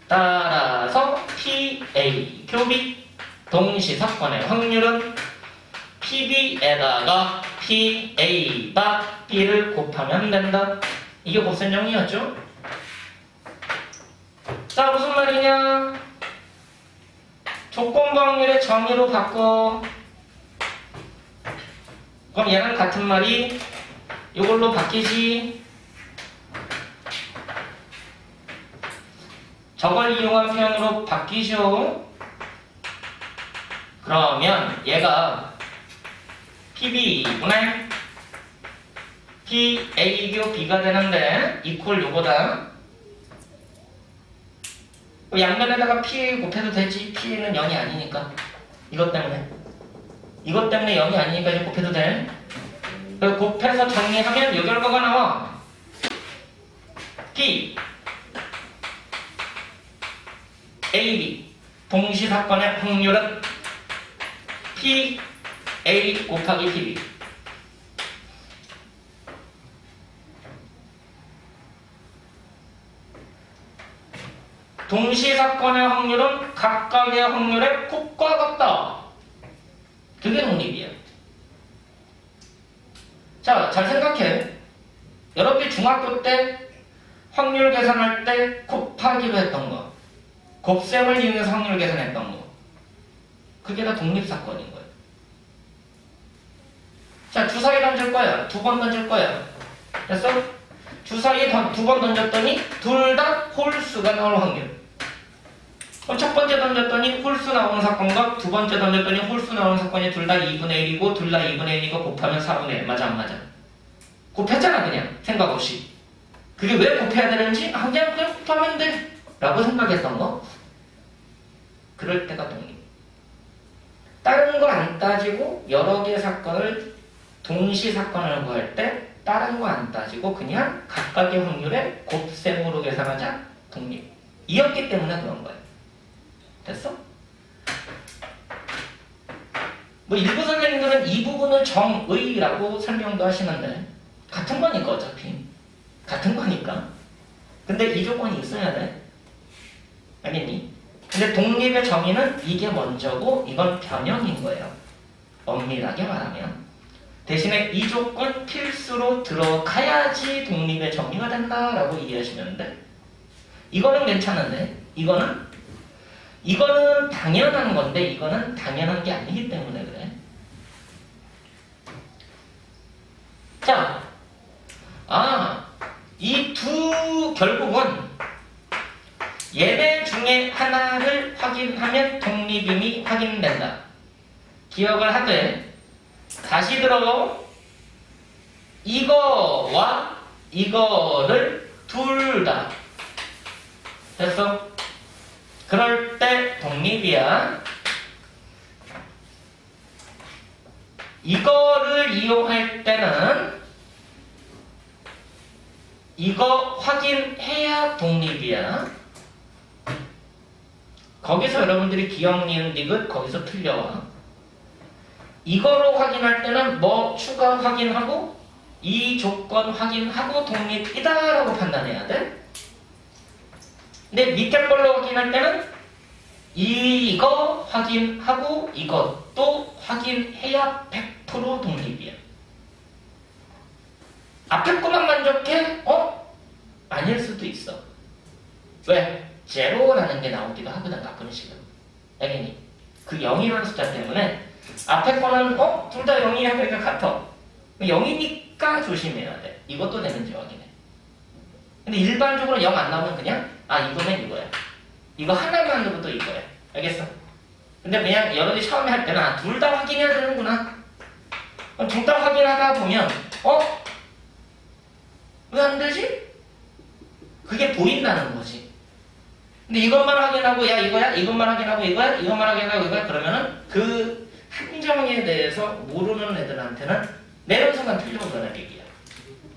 Speaker 1: 따라서 PA 큐빅 동시사건의 확률은 PB에다가 PA다 B를 곱하면 된다. 이게 곱셈 정의였죠? 자, 무슨 말이냐? 조건부 확률의 정의로 바꿔. 그럼 얘랑 같은 말이 이걸로 바뀌지. 저걸 이용한 표현으로 바뀌죠. 그러면 얘가 PB분의 PAQ-B가 되는데 이퀄 요거다. 양면에다가 P 곱해도 되지. P는 0이 아니니까. 이것 때문에 0이 아니니까 이제 곱해도 돼. 그래서 곱해서 정리하면 이 결과가 나와. P AB 동시사건의 확률은 PA 곱하기 PB. 동시사건의 확률은 각각의 확률의 곱과 같다. 그게 독립이야. 자, 잘 생각해. 여러분이 중학교 때 확률 계산할 때 곱하기로 했던 거, 곱셈을 이용해서 확률 계산했던 거, 그게 다 독립사건인 거야. 자, 주사위 던질 거야. 2번 던질 거야. 됐어? 주사위 2번 던졌더니 둘 다 홀수가 나올 확률. 그럼 첫 번째 던졌더니 홀수 나오는 사건과 두 번째 던졌더니 홀수 나오는 사건이 둘 다 2분의 1이고 둘 다 2분의 1이고 곱하면 4분의 1. 맞아 안 맞아? 곱했잖아 그냥 생각 없이. 그게 왜 곱해야 되는지 그냥 곱하면 돼 라고 생각했던 거. 그럴 때가 독립. 다른 걸 안 따지고 여러 개의 사건을 동시 사건을 구할 때 다른 거 안 따지고 그냥 각각의 확률에 곱셈으로 계산하자. 독립. 이었기 때문에 그런 거야. 됐어? 뭐 일부 선생님들은 이 부분을 정의라고 설명도 하시는데 같은 거니까 어차피 같은 거니까. 근데 이 조건이 있어야 돼. 알겠니? 근데 독립의 정의는 이게 먼저고 이건 변형인 거예요. 엄밀하게 말하면. 대신에 이 조건 필수로 들어가야지 독립의 정의가 된다라고 이해하시면 돼. 이거는 괜찮은데 이거는 당연한 건데 이거는 당연한 게 아니기 때문에 그래. 자, 이 두 결국은 얘네 중에 하나를 확인하면 독립임이 확인된다. 기억을 하되 다시 들어. 이거와 이거를 둘 다 됐어? 그럴 때 독립이야. 이거를 이용할 때는 이거 확인해야 독립이야. 거기서 여러분들이 기억, 니은, 디귿 거기서 틀려와. 이거로 확인할 때는 뭐 추가 확인하고 이 조건 확인하고 독립이다 라고 판단해야 돼. 근데 밑에 걸로 확인할 때는 이거 확인하고 이것도 확인해야 100% 독립이야. 앞에 거만 만족해? 아닐 수도 있어. 왜? 제로라는 게 나오기도 하거든 가끔씩은. 알겠니? 그 0이라는 숫자 때문에 앞에 거는 둘 다 0이 하니까 같아. 0이니까 조심해야 돼. 이것도 되는지 확인해. 근데 일반적으로 0 안 나오면 그냥 이거는 이거야. 이거 하나만으로도 이거야. 알겠어? 근데 그냥 여러분이 처음에 할 때는 둘 다 확인해야 되는구나. 그럼 둘 다 확인하다 보면 왜 안 되지? 그게 보인다는 거지. 근데 이것만 확인하고 이거야? 이것만 확인하고 이거야? 이것만 확인하고 이거야? 그러면은 그 함정에 대해서 모르는 애들한테는 내는 순간 틀려오는 얘기야.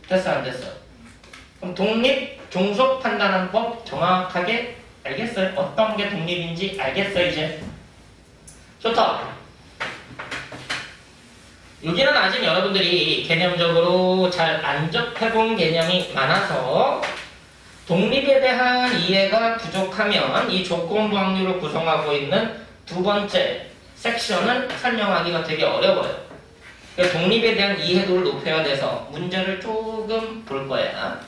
Speaker 1: 됐어 안 됐어? 그럼 독립, 종속 판단하는 법 정확하게 알겠어요? 어떤 게 독립인지 알겠어 이제? 좋다. 여기는 아직 여러분들이 개념적으로 잘 안 접해본 개념이 많아서 독립에 대한 이해가 부족하면 이 조건부 확률을 구성하고 있는 두 번째 섹션을 설명하기가 되게 어려워요. 그러니까 독립에 대한 이해도를 높여야 돼서 문제를 조금 볼 거야.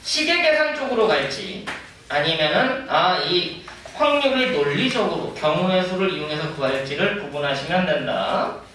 Speaker 1: 시계 계산 쪽으로 갈지 아니면은 이 확률을 논리적으로 경우의 수를 이용해서 구할지를 구분하시면 된다.